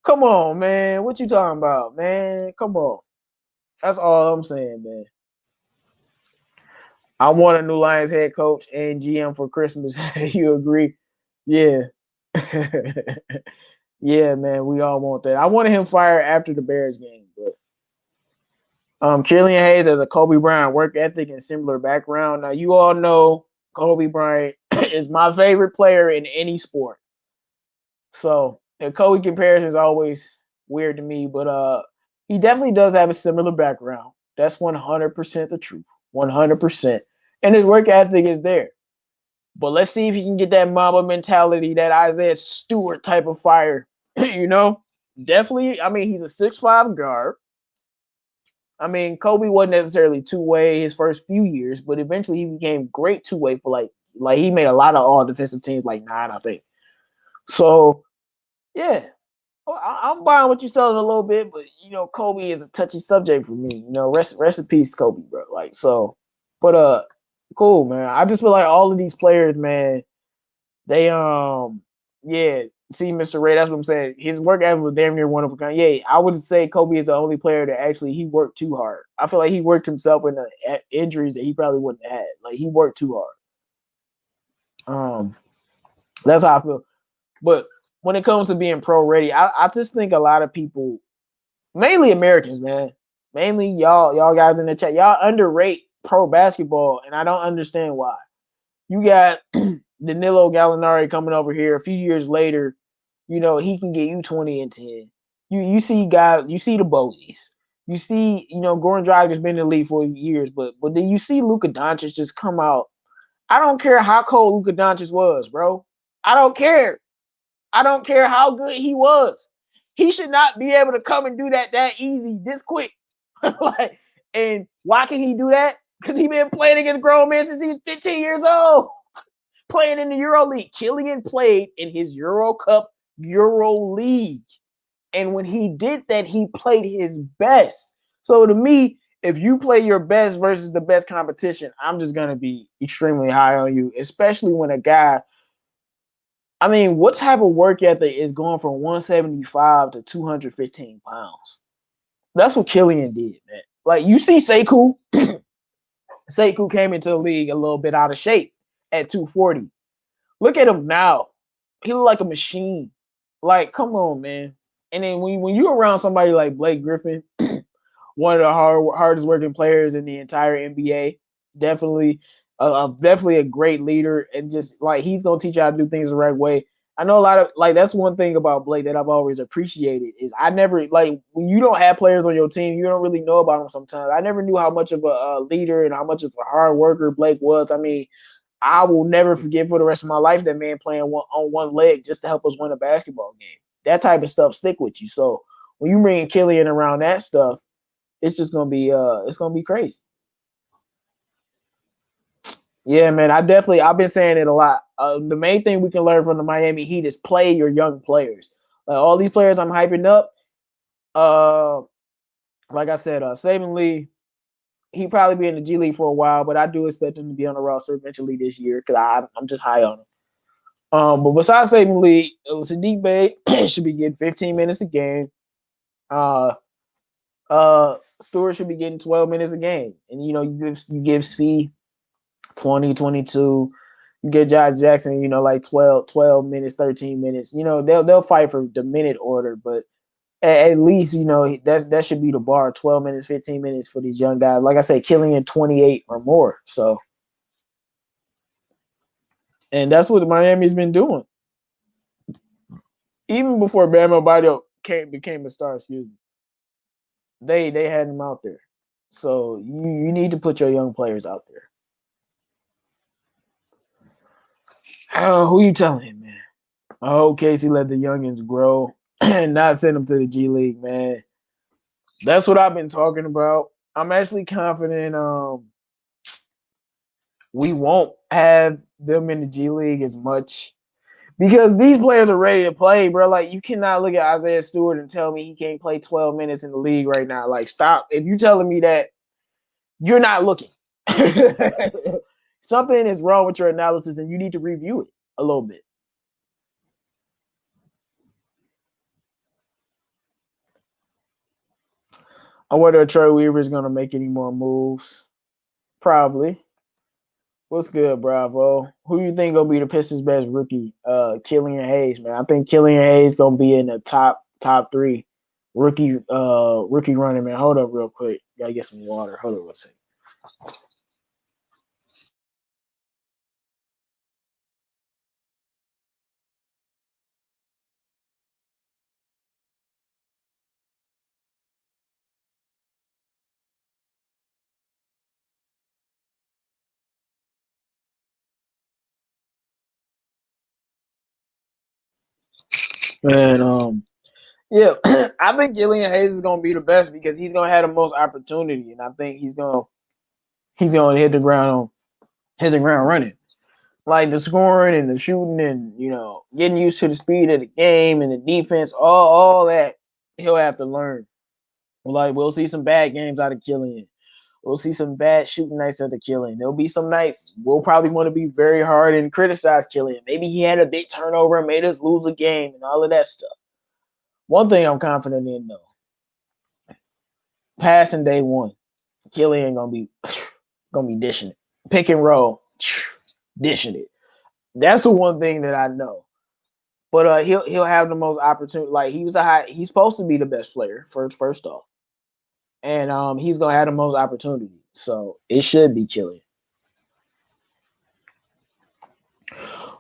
Come on, man. What you talking about, man? Come on. That's all I'm saying, man. I want a new Lions head coach and GM for Christmas. You agree? Yeah. Yeah, man. We all want that. I wanted him fired after the Bears game, but Killian Hayes has a Kobe Bryant work ethic and similar background. Now you all know Kobe Bryant is my favorite player in any sport. So the Kobe comparison is always weird to me, but he definitely does have a similar background. That's 100% the truth. 100%. And his work ethic is there. But let's see if he can get that Mamba mentality, that Isaiah Stewart type of fire. You know? Definitely, I mean, he's a 6'5" guard. I mean, Kobe wasn't necessarily two-way his first few years, but eventually he became great two-way for like he made a lot of all defensive teams, like 9, I think. So, yeah. I'm buying what you're selling a little bit, but you know, Kobe is a touchy subject for me. You know, rest in peace, Kobe, bro. Like so, but cool, man. I just feel like all of these players, man, they yeah. See, Mr. Ray, that's what I'm saying. His work ethic was damn near one of a kind. Yeah, I would say Kobe is the only player that actually he worked too hard. I feel like he worked himself into injuries that he probably wouldn't have had. Like he worked too hard. That's how I feel. But when it comes to being pro ready, I just think a lot of people, mainly Americans, man, mainly y'all guys in the chat, y'all underrate pro basketball, and I don't understand why. You got Danilo Gallinari coming over here a few years later. You know, he can get you 20 and 10. You see guys, you see the Bogies. You see, you know, Goran Dragic's been in the league for years, but then you see Luka Doncic just come out. I don't care how cold Luka Doncic was, bro. I don't care. I don't care how good he was. He should not be able to come and do that easy, this quick. Like, and why can he do that? Because he been playing against grown men since he was 15 years old, playing in the Euro League. Killian played in his Euro Cup Euro League. And when he did that, he played his best. So to me, if you play your best versus the best competition, I'm just going to be extremely high on you, especially when a guy, I mean, what type of work ethic is going from 175 to 215 pounds? That's what Killian did, man. Like, you see Sekou. Sekou came into the league a little bit out of shape at 240. Look at him now. He look like a machine. Like, come on, man. And then when you're around somebody like Blake Griffin, one of the hardest working players in the entire NBA, definitely a great leader, and just like he's gonna teach you how to do things the right way. I know a lot of like that's one thing about Blake that I've always appreciated is I never like when you don't have players on your team, you don't really know about them sometimes. I never knew how much of a leader and how much of a hard worker Blake was. I mean, I will never forget for the rest of my life that man playing on one leg just to help us win a basketball game. That type of stuff stick with you. So when you bring Killian around that stuff, it's just gonna be it's gonna be crazy. Yeah, man. I've been saying it a lot. The main thing we can learn from the Miami Heat is play your young players. All these players I'm hyping up. Like I said, Saving Lee, he probably be in the G League for a while, but I do expect him to be on the roster eventually this year because I'm just high on him. But besides Saving Lee, Sadiq Bey should be getting 15 minutes a game. Stewart should be getting 12 minutes a game, and you know you give Svi 20, 22. You get Josh Jackson, you know, like 12 minutes, 13 minutes. You know, they'll fight for the minute order, but at least, you know, that should be the bar. 12 minutes, 15 minutes for these young guys. Like I said, Killian 28 or more. So And that's what Miami's been doing. Even before Bam Adebayo became a star, excuse me, they had him out there. So you need to put your young players out there. Who you telling him, man? I hope Casey let the youngins grow and not send them to the G League, man. That's what I've been talking about. I'm actually confident we won't have them in the G League as much because these players are ready to play, bro. Like, you cannot look at Isaiah Stewart and tell me he can't play 12 minutes in the league right now. Like, stop. If you're telling me that, you're not looking. Something is wrong with your analysis and you need to review it a little bit. I wonder if Troy Weaver is going to make any more moves. Probably. What's good, Bravo? Who you think gonna be the Pistons' best rookie? Killian Hayes, man. I think Killian Hayes gonna be in the top three rookie running, man. Hold up real quick. Gotta get some water. Hold up one second. Man, yeah, I think Killian Hayes is gonna be the best because he's gonna have the most opportunity, and I think he's gonna hit the ground running. Like the scoring and the shooting and getting used to the speed of the game and the defense, all that he'll have to learn. Like, we'll see some bad games out of Killian. We'll see some bad shooting nights out of Killian. There'll be some nights we'll probably want to be very hard and criticize Killian. Maybe he had a big turnover and made us lose a game and all of that stuff. One thing I'm confident in though, passing day one, Killian gonna be dishing it. Pick and roll, dishing it. That's the one thing that I know. But he'll have the most opportunity. Like, he's supposed to be the best player first off, and he's gonna have the most opportunity. So it should be Killian.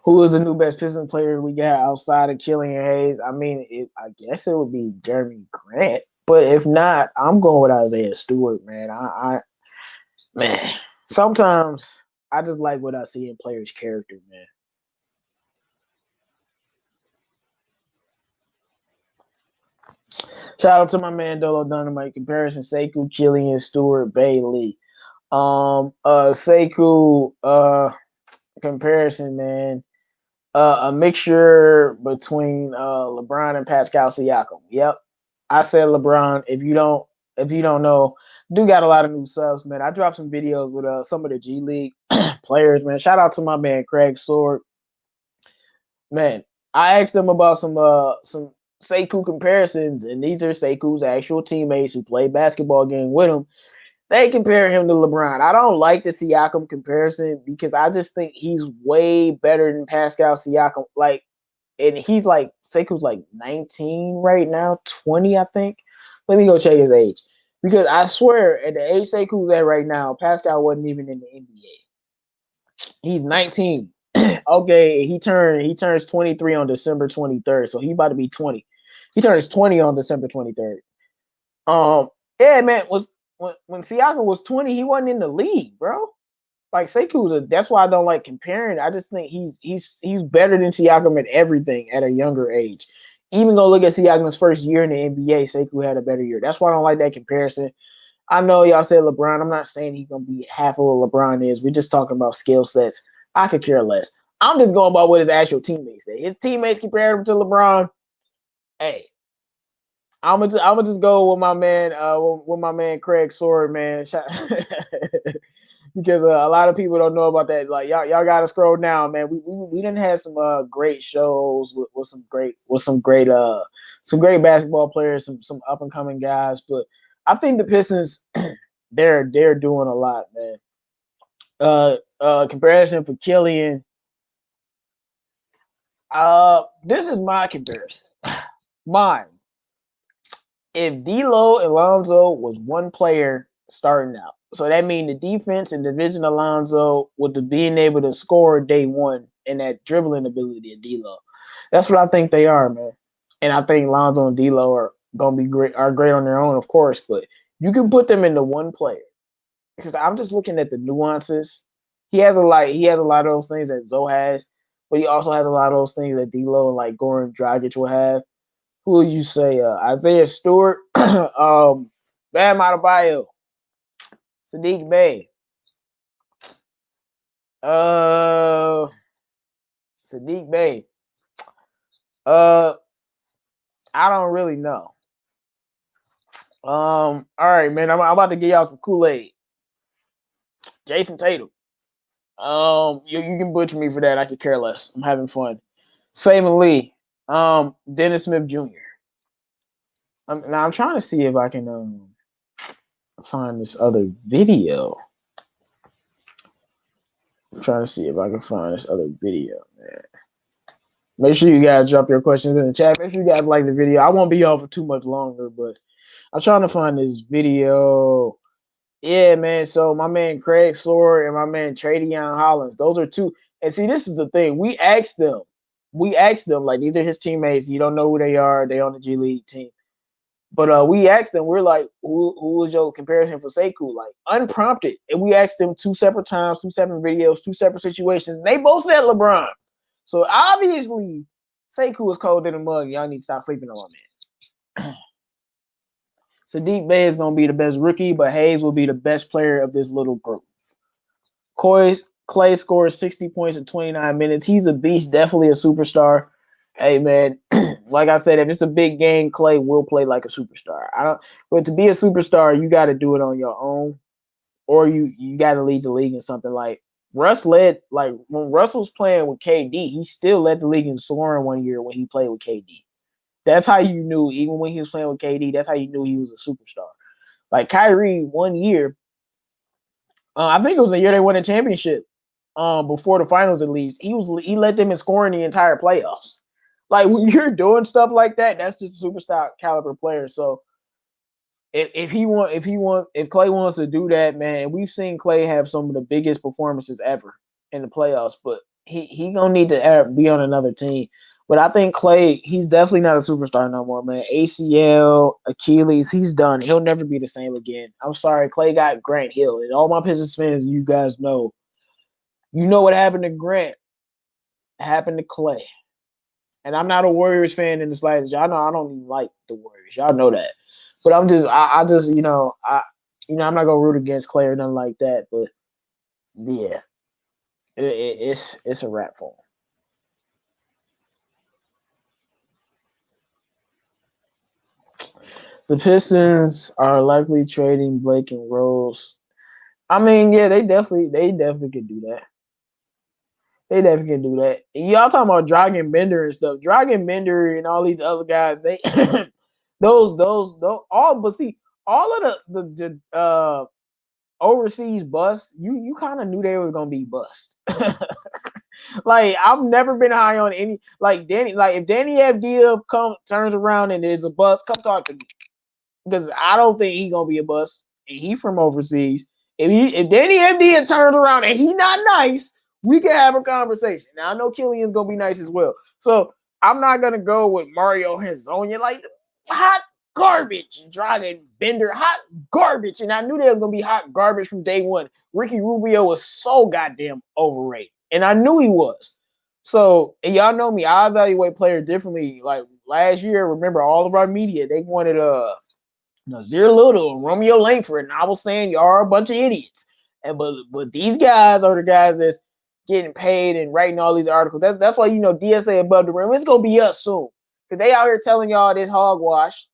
Who is the new best Pistons player we got outside of Killian Hayes? I mean, I guess it would be Jeremy Grant, but if not, I'm going with Isaiah Stewart, man. Man, sometimes I just like what I see in players' character, man. Shout out to my man Dolo Dynamite. Comparison: Sekou, Killian, Stewart, Bailey. Sekou, comparison, man. A mixture between LeBron and Pascal Siakam. Yep, I said LeBron. If you don't know, do got a lot of new subs, man. I dropped some videos with some of the G League players, man. Shout out to my man Craig Sword. Man, I asked him about some Sekou comparisons, and these are Sekou's actual teammates who played basketball game with him. They compare him to LeBron. I don't like the Siakam comparison because I just think he's way better than Pascal Siakam. Like, and he's like, Sekou's like 19 right now, 20, I think. Let me go check his age. Because I swear, at the age Sekou's at right now, Pascal wasn't even in the NBA. He's 19. Okay, he turns 23 on December 23rd, so he about to be 20. He turns 20 on December 23rd. Yeah, man, when Siakam was 20, he wasn't in the league, bro. Like, Sekou, that's why I don't like comparing. I just think he's better than Siakam at everything at a younger age. Even go look at Siakam's first year in the NBA, Sekou had a better year. That's why I don't like that comparison. I know y'all said LeBron. I'm not saying he's gonna be half of what LeBron is. We're just talking about skill sets. I could care less. I'm just going by what his actual teammates say. His teammates compared him to LeBron. Hey, I'm gonna just go with my man Craig Sword, man. Because a lot of people don't know about that. Like, y'all gotta scroll down, man. We didn't have some great shows with some great basketball players, some up and coming guys. But I think the Pistons they're doing a lot, man. Comparison for Killian. This is my comparison. Mine. If D'Lo and Lonzo was one player starting out, so that means the defense and division Alonzo with the being able to score day one and that dribbling ability of D'Lo. That's what I think they are, man. And I think Lonzo and D'Lo are gonna be great on their own, of course, but you can put them into one player because I'm just looking at the nuances. He has a lot of those things that Zoe has, but he also has a lot of those things that D'Lo and like Goran Dragic will have. Who would you say? Isaiah Stewart, Bam Adebayo, Sadiq Bey, uh, Sadiq Bey. Uh, I don't really know. All right, man. I'm about to get y'all some Kool-Aid. Jason Tatum. You can butcher me for that. I could care less. I'm having fun. Saban Lee. Dennis Smith Jr. I'm trying to see if I can find this other video. I'm trying to see if I can find this other video, man. Make sure you guys drop your questions in the chat. Make sure you guys like the video. I won't be on for too much longer, but I'm trying to find this video. Yeah, man. So my man Craig Sore and my man Tradeon Hollins, those are two. And see, this is the thing. We asked them, like, these are his teammates. You don't know who they are. They on the G League team. But we asked them, we're like, who was your comparison for Sekou? Like, unprompted. And we asked them 2 separate times, 2 separate videos, 2 separate situations. They both said LeBron. So obviously, Sekou is cold in the mug. Y'all need to stop sleeping on that. Sadiq Bey is going to be the best rookie, but Hayes will be the best player of this little group. Clay scores 60 points in 29 minutes. He's a beast, definitely a superstar. Hey, man, like I said, if it's a big game, Clay will play like a superstar. But to be a superstar, you got to do it on your own, or you got to lead the league in something. Like Russ led, like when Russ was playing with KD, he still led the league in scoring one year when he played with KD. That's how you knew, even when he was playing with KD, that's how you knew he was a superstar. Like Kyrie, 1 year, I think it was the year they won a championship. Before the finals, at least he led them in scoring the entire playoffs. Like when you're doing stuff like that, that's just a superstar caliber player. So if Clay wants to do that, man, we've seen Clay have some of the biggest performances ever in the playoffs, but he gonna need to be on another team. But I think Clay, he's definitely not a superstar no more, man. ACL, Achilles, he's done. He'll never be the same again. I'm sorry, Clay got Grant Hill, and all my Pistons fans, you guys know. You know what happened to Grant? It happened to Clay. And I'm not a Warriors fan in the slightest. Y'all know I don't even like the Warriors. Y'all know that. But I'm just, I'm not gonna root against Clay or nothing like that. But yeah, it's a wrap for him. The Pistons are likely trading Blake and Rose. I mean, yeah, they definitely could do that. They definitely can do that. And y'all talking about Dragon Bender and stuff. Dragon Bender and all these other guys, they those all but see all of the overseas busts, you kind of knew they was gonna be bust. Like I've never been high on any like Danny, like if Danny Avdija turns around and is a bust, come talk to me. Because I don't think he's gonna be a bust. And he from overseas. If Danny Avdija turns around and he not nice, we can have a conversation. Now I know Killian's gonna be nice as well. So I'm not gonna go with Mario Hezonja like hot garbage, Dragon Bender, hot garbage. And I knew they was gonna be hot garbage from day one. Ricky Rubio was so goddamn overrated. And I knew he was. So, and y'all know me, I evaluate players differently. Like last year, remember all of our media, they wanted Nazir Little, Romeo Langford, and I was saying y'all are a bunch of idiots. And but these guys are the guys that's getting paid and writing all these articles. That's why DSA above the rim. It's gonna be us soon. Because they out here telling y'all this hogwash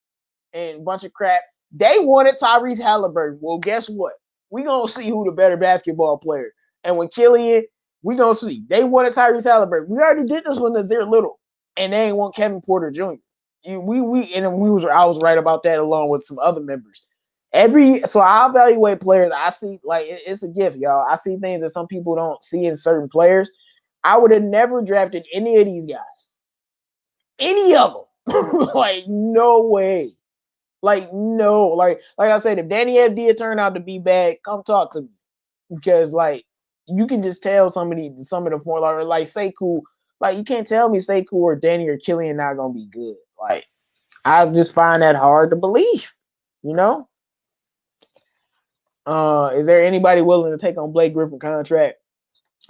and a bunch of crap. They wanted Tyrese Halliburton. Well, guess what? We gonna see who the better basketball player. And when Killian, we gonna see. They wanted Tyrese Halliburton. We already did this with Nazir Little, and they ain't want Kevin Porter Jr. I was right about that along with some other members. So I evaluate players. I see like it's a gift, y'all. I see things that some people don't see in certain players. I would have never drafted any of these guys, any of them. Like no way. Like no. Like I said, if Danny Avdija turned out to be bad, come talk to me because like you can just tell some of the more like Sekou, like you can't tell me Sekou or Danny or Killian not gonna be good. Like I just find that hard to believe, you know. Is there anybody willing to take on Blake Griffin contract?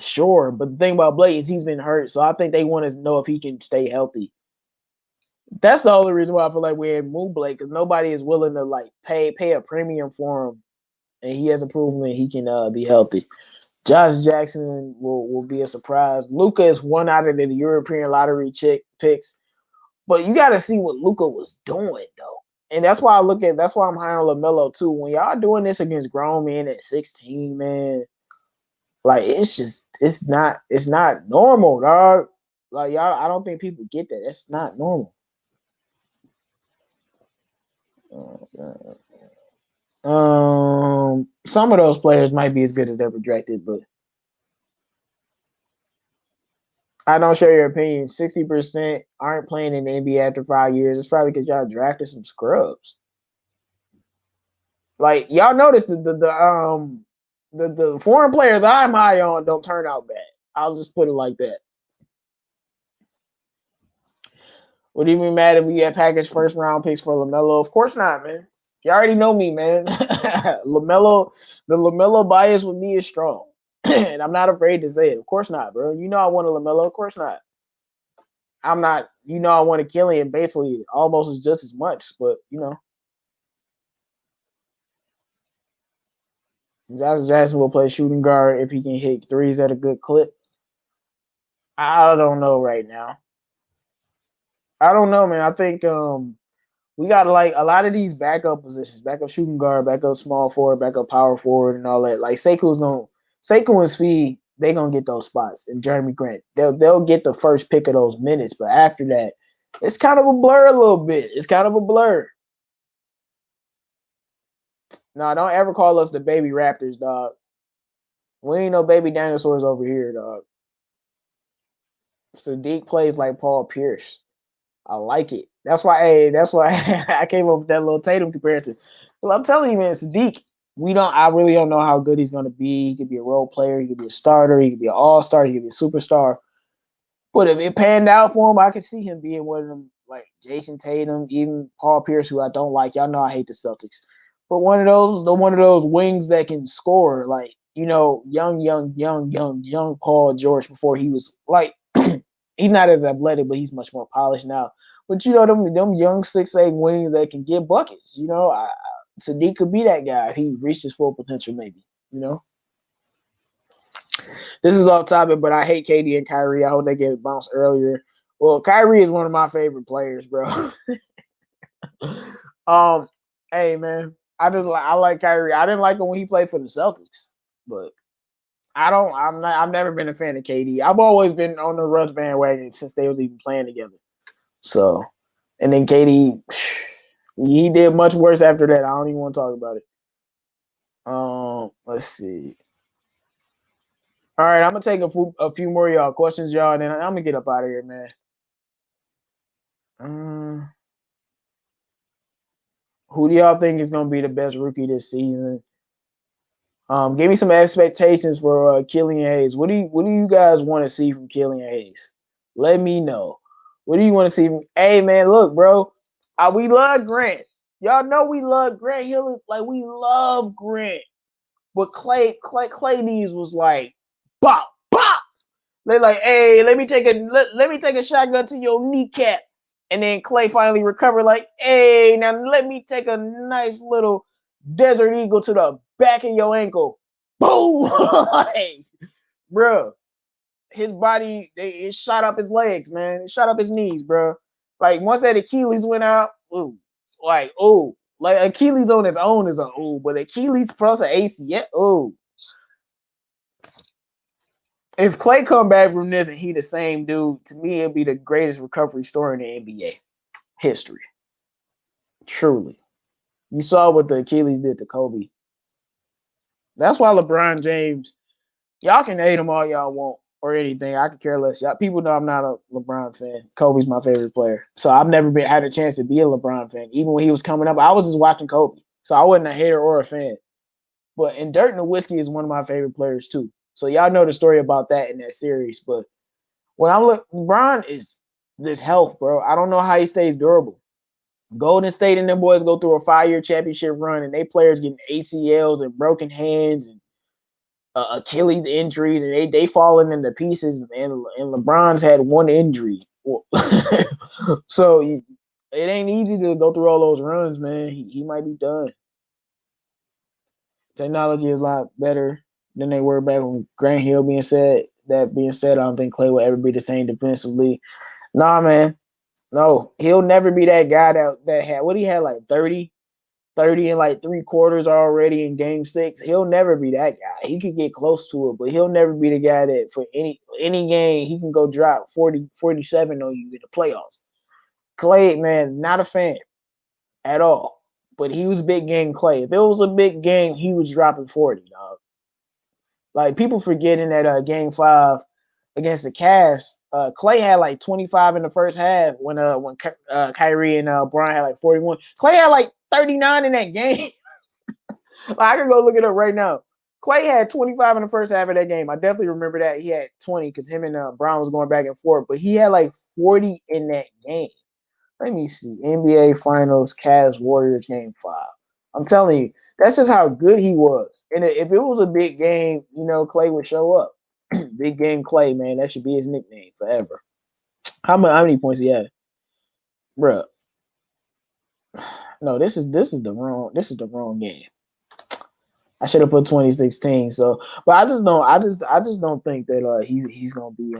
Sure, but the thing about Blake is he's been hurt, so I think they want to know if he can stay healthy. That's the only reason why I feel like we had moved Blake, because nobody is willing to like pay a premium for him, and he hasn't proven that he can be healthy. Josh Jackson will be a surprise. Luka is one out of the European lottery picks, but you got to see what Luka was doing though, and that's why that's why I'm high on LaMelo too. When y'all doing this against grown men at 16, man, like it's not normal, dog. Like y'all, I don't think people get that. It's not normal. Some of those players might be as good as they're projected, but I don't share your opinion. 60% aren't playing in the NBA after 5 years. It's probably because y'all drafted some scrubs. Like y'all notice the foreign players I'm high on don't turn out bad. I'll just put it like that. Would you be mad if we had packaged first round picks for LaMelo? Of course not, man. You already know me, man. LaMelo, the LaMelo bias with me is strong. And I'm not afraid to say it. Of course not, bro. You know I want a LaMelo. Of course not. I'm not, I want a Killian basically almost as just as much, but Josh Jackson will play shooting guard if he can hit threes at a good clip. I don't know right now. I don't know, man. I think we got like a lot of these backup positions, backup shooting guard, backup small forward, backup power forward, and all that. Like Sekou and Speed, they gonna get those spots. And Jeremy Grant, they'll get the first pick of those minutes, but after that, it's kind of a blur a little bit. It's kind of a blur. No, don't ever call us the baby Raptors, dog. We ain't no baby dinosaurs over here, dog. Sadiq plays like Paul Pierce. I like it. That's why I came up with that little Tatum comparison. Well, I'm telling you, man, Sadiq, I really don't know how good he's gonna be. He could be a role player, he could be a starter, he could be an all-star, he could be a superstar. But if it panned out for him, I could see him being one of them, like Jason Tatum, even Paul Pierce, who I don't like. Y'all know I hate the Celtics. But one of those wings that can score, like, young Paul George before he was like he's not as athletic, but he's much more polished now. But them young 6'8" wings that can get buckets. Sadiq could be that guy if he reached his full potential, maybe. This is off topic, but I hate KD and Kyrie. I hope they get bounced earlier. Well, Kyrie is one of my favorite players, bro. Hey man, I like Kyrie. I didn't like him when he played for the Celtics, but I've never been a fan of KD. I've always been on the Russ bandwagon since they was even playing together. So, and then KD, he did much worse after that. I don't even want to talk about it. Let's see. All right, I'm gonna take a few more y'all questions, y'all, and then I'm gonna get up out of here, man. Who do y'all think is gonna be the best rookie this season? Give me some expectations for Killian Hayes. What do you guys want to see from Killian Hayes? Let me know. What do you want to see from? Hey man, look, bro. We love Grant. Y'all know we love Grant. We love Grant. But Clay Needs was like, bop, bop. They're like, hey, let me take a shotgun to your kneecap. And then Clay finally recovered, like, hey, now let me take a nice little Desert Eagle to the back of your ankle. Boom! Like, bro, his body, it shot up his legs, man. It shot up his knees, bro. Like, once that Achilles went out, like Achilles on his own is but Achilles plus an ACL, If Clay come back from this and he the same dude, to me, it'd be the greatest recovery story in the NBA history. Truly. You saw what the Achilles did to Kobe. That's why LeBron James, y'all can hate him all y'all want or anything. I could care less. Y'all, people know I'm not a LeBron fan. Kobe's my favorite player. So I've never had a chance to be a LeBron fan. Even when he was coming up, I was just watching Kobe. So I wasn't a hater or a fan. But and Dirt and the Whiskey is one of my favorite players too. So y'all know the story about that in that series. But when I look, LeBron is this health, bro. I don't know how he stays durable. Golden State and them boys go through a 5-year championship run, and they players getting ACLs and broken hands and Achilles injuries, and they falling into pieces. And LeBron's had one injury, so it ain't easy to go through all those runs, man. He might be done. Technology is a lot better than they were back when Grant Hill being said. That being said, I don't think Clay will ever be the same defensively. Nah, man. No, he'll never be that guy that had what he had like 30 in like 3/4 already in game 6. He'll never be that guy. He could get close to it, but he'll never be the guy that for any game he can go drop 40, 47 on you in the playoffs. Clay, man, not a fan at all. But he was big game Clay. If it was a big game, he was dropping 40, dog. Like people forgetting that game 5 against the Cavs, Clay had like 25 in the first half when Kyrie and Obrien had like 41. Clay had like 39 in that game. Like, I can go look it up right now. Clay had 25 in the first half of that game. I definitely remember that. He had 20 because him and Brown was going back and forth, but he had like 40 in that game. Let me see. NBA Finals, Cavs, Warriors, game 5. I'm telling you, that's just how good he was. And if it was a big game, Clay would show up. Big game Clay, man. That should be his nickname forever. How many points he had? Bruh. No, this is the wrong game. I should have put 2016. So, but I just don't think that he's gonna be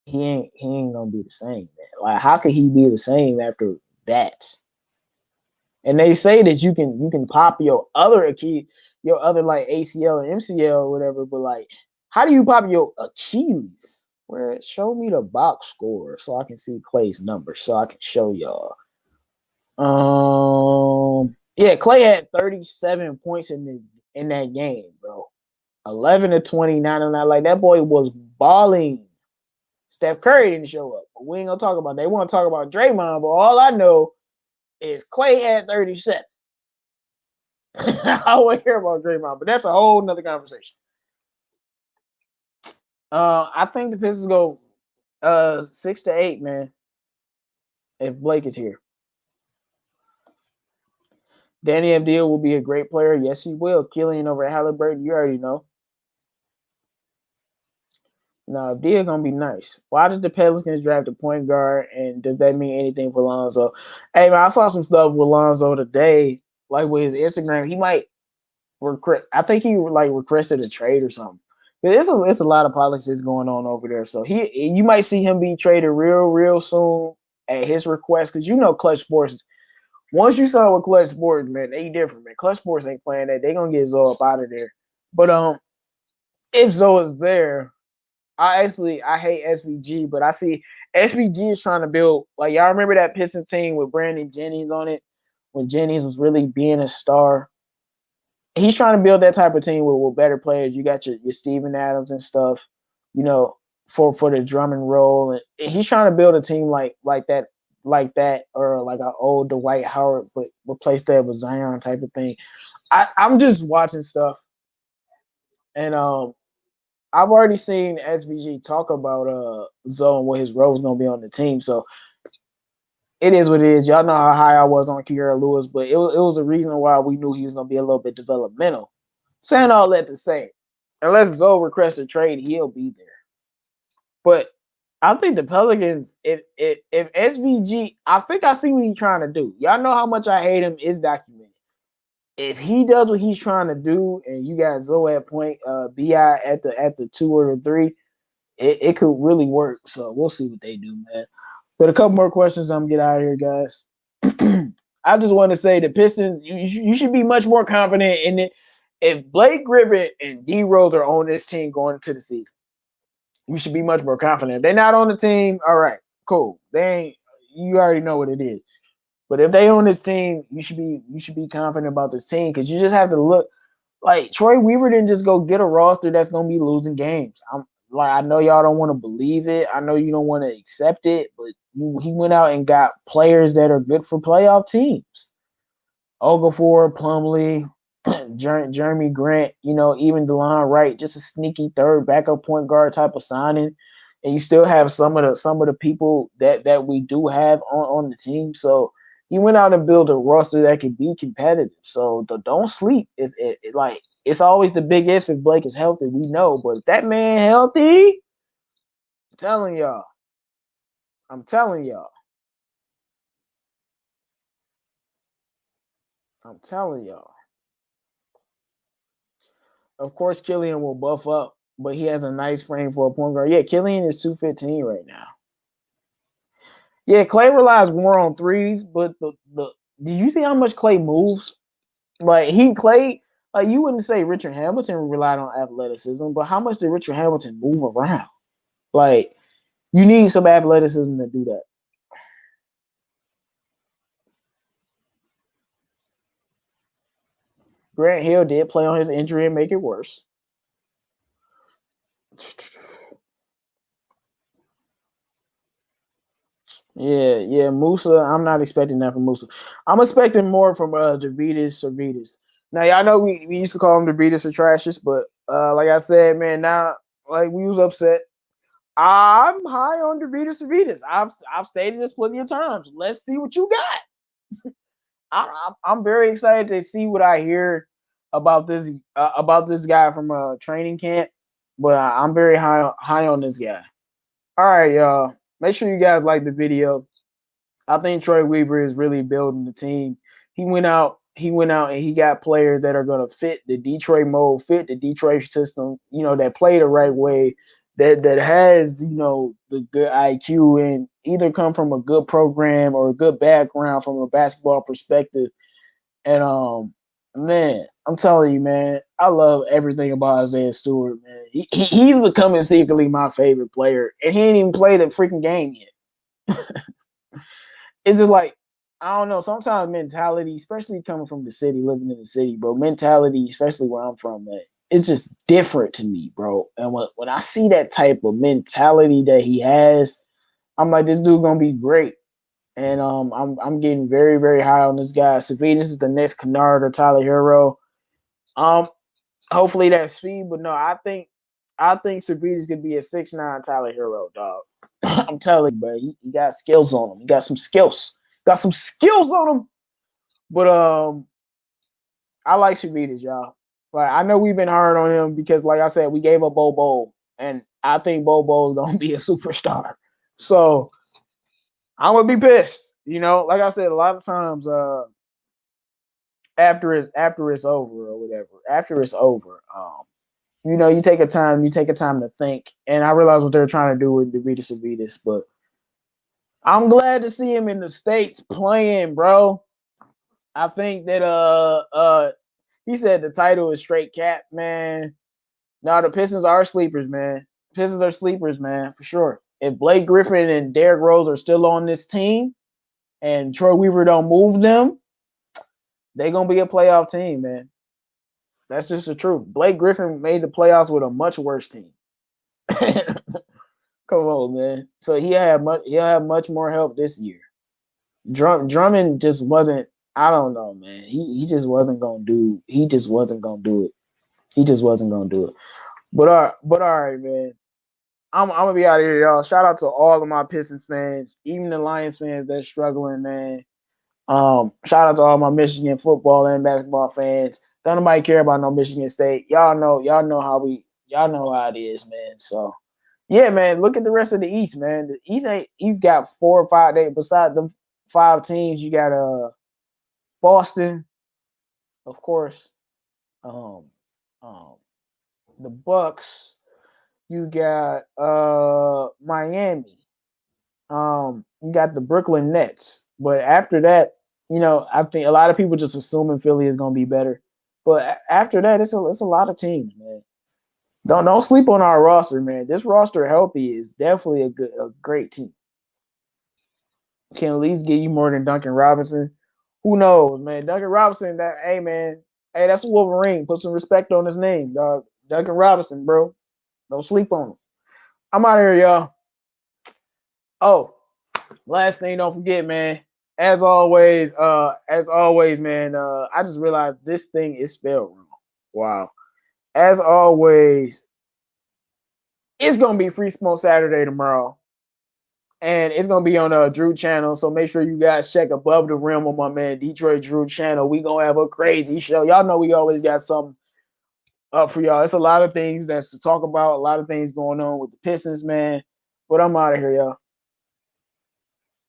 he ain't gonna be the same, man. Like, how could he be the same after that? And they say that you can pop your other like ACL and MCL or whatever, but like, how do you pop your Achilles? Where show me the box score so I can see Clay's numbers so I can show y'all. Yeah, Clay had 37 points in that game, bro. 11 to 29 and that. Like, that boy was balling. Steph Curry didn't show up, but we ain't gonna talk about that. They want to talk about Draymond, but all I know is Clay had 37. I want to hear about Draymond, but that's a whole nother conversation. I think the Pistons go 6 to 8, man. If Blake is here. Danny Avdija will be a great player. Yes, he will. Killian over at Halliburton, you already know. No, Avdija gonna be nice. Why did the Pelicans draft a point guard, and does that mean anything for Lonzo? Hey, man, I saw some stuff with Lonzo today, like with his Instagram. He might I think he requested a trade or something. It's a lot of politics going on over there. So you might see him be traded real soon at his request, because Clutch Sports. Once you sign with Clutch Sports, man, they different, man. Clutch Sports ain't playing that. They gonna get Zoe up out of there. But if Zoe is there, I hate SVG, but I see SVG is trying to build, like, y'all remember that Pistons team with Brandon Jennings on it when Jennings was really being a star. He's trying to build that type of team with better players. You got your Steven Adams and stuff, for the drumming role, and he's trying to build a team like that, or like an old Dwight Howard, but replace that with Zion type of thing. I'm just watching stuff, and I've already seen SVG talk about Zoe and what his role is gonna be on the team. So it is what it is. Y'all know how high I was on Kira Lewis, but it was a reason why we knew he was gonna be a little bit developmental. Saying all that to say, unless Zoe requests a trade, he'll be there. But I think the Pelicans, if SVG, I think I see what he's trying to do. Y'all know how much I hate him. Is documented. If he does what he's trying to do, and you got Zoe at point, Bi at the 2 or the 3, it could really work. So we'll see what they do, man. But a couple more questions. I'm gonna get out of here, guys. I just want to say the Pistons, you should be much more confident in it. If Blake Griffin and D Rose are on this team going into the season, you should be much more confident. If they're not on the team, all right, cool. You already know what it is. But if they on this team, you should be confident about this team, because you just have to look like Troy Weaver didn't just go get a roster that's gonna be losing games. I know y'all don't want to believe it. I know you don't want to accept it, but he went out and got players that are good for playoff teams. Okafor, Plumlee, Jeremy Grant, even DeLon Wright, just a sneaky third backup point guard type of signing, and you still have some of the people that we do have on the team. So he went out and built a roster that could be competitive. So don't sleep. If like it's always the big if Blake is healthy, we know, but if that man healthy, I'm telling y'all. I'm telling y'all. I'm telling y'all. Of course, Killian will buff up, but he has a nice frame for a point guard. Yeah, Killian is 215 right now. Yeah, Clay relies more on threes, but the do you see how much Clay moves? Like Clay, like you wouldn't say Richard Hamilton relied on athleticism, but how much did Richard Hamilton move around? Like you need some athleticism to do that. Grant Hill did play on his injury and make it worse. Yeah, Musa. I'm not expecting that from Musa. I'm expecting more from Servetus. Now y'all know we used to call him Servetus or Trashes, but like I said, man, now like we was upset. I'm high on Servetus. I've stated this plenty of times. Let's see what you got. I'm very excited to see what I hear about this guy from training camp, but I'm very high on this guy. All right, y'all. Make sure you guys like the video. I think Troy Weaver is really building the team. He went out and he got players that are gonna fit the Detroit mold, fit the Detroit system, that play the right way, that has, the good IQ and either come from a good program or a good background from a basketball perspective. And man, I'm telling you, man, I love everything about Isaiah Stewart, man. He's becoming secretly my favorite player, and he ain't even played a freaking game yet. It's just like I don't know. Sometimes mentality, especially coming from the city, living in the city, bro. Mentality, especially where I'm from, man, it's just different to me, bro. And when I see that type of mentality that he has, I'm like, this dude gonna be great. And I'm getting very very high on this guy. Savinas is the next Kennard or Tyler Hero. Um, Hopefully that's speed, but no, I think Savinas could be a 6'9" Tyler Hero, dog. I'm telling you, bro, he got skills on him. He got some skills. Got some skills on him. But I like Shavitas, y'all. Like I know we've been hard on him because, like I said, we gave up Bobo, and I think Bobo is gonna be a superstar. So I'm gonna be pissed. Like I said, a lot of times, after it's over or whatever, after it's over, you take a time to think. And I realize what they're trying to do with Savitas, but I'm glad to see him in the States playing, bro. I think that he said the title is straight cap, man. No, the Pistons are sleepers, man. Pistons are sleepers, man, for sure. If Blake Griffin and Derrick Rose are still on this team and Troy Weaver don't move them, they're gonna be a playoff team, man. That's just the truth. Blake Griffin made the playoffs with a much worse team. Come on, man. So he'll have much more help this year. Drummond just wasn't. I don't know, man. He just wasn't gonna do. He just wasn't gonna do it. He just wasn't gonna do it. But all right, man. I'm gonna be out of here, y'all. Shout out to all of my Pistons fans, even the Lions fans that's struggling, man. Shout out to all my Michigan football and basketball fans. Don't nobody care about no Michigan State. Y'all know how it is, man. So yeah, man. Look at the rest of the East, man. The East got 4 or 5 days. Besides them 5 teams, you got Boston, of course. Um, um, the Bucks. You got Miami. You got the Brooklyn Nets. But after that, I think a lot of people just assuming Philly is gonna be better. But after that, it's a lot of teams, man. Don't sleep on our roster, man. This roster healthy is definitely a great team. Can at least get you more than Duncan Robinson. Who knows, man? Duncan Robinson, hey man, hey, that's a Wolverine. Put some respect on his name, dog. Duncan Robinson, bro. Don't sleep on him. I'm out of here, y'all. Oh, last thing, don't forget, man. As always, man, I just realized this thing is spelled wrong. Wow. As always, it's gonna be Free Smoke Saturday tomorrow. And it's gonna be on Drew channel. So make sure you guys check Above the Rim on my man Detroit Drew channel. We gonna have a crazy show. Y'all know we always got something up for y'all. It's a lot of things that's to talk about, a lot of things going on with the Pistons, man. But I'm out of here, y'all.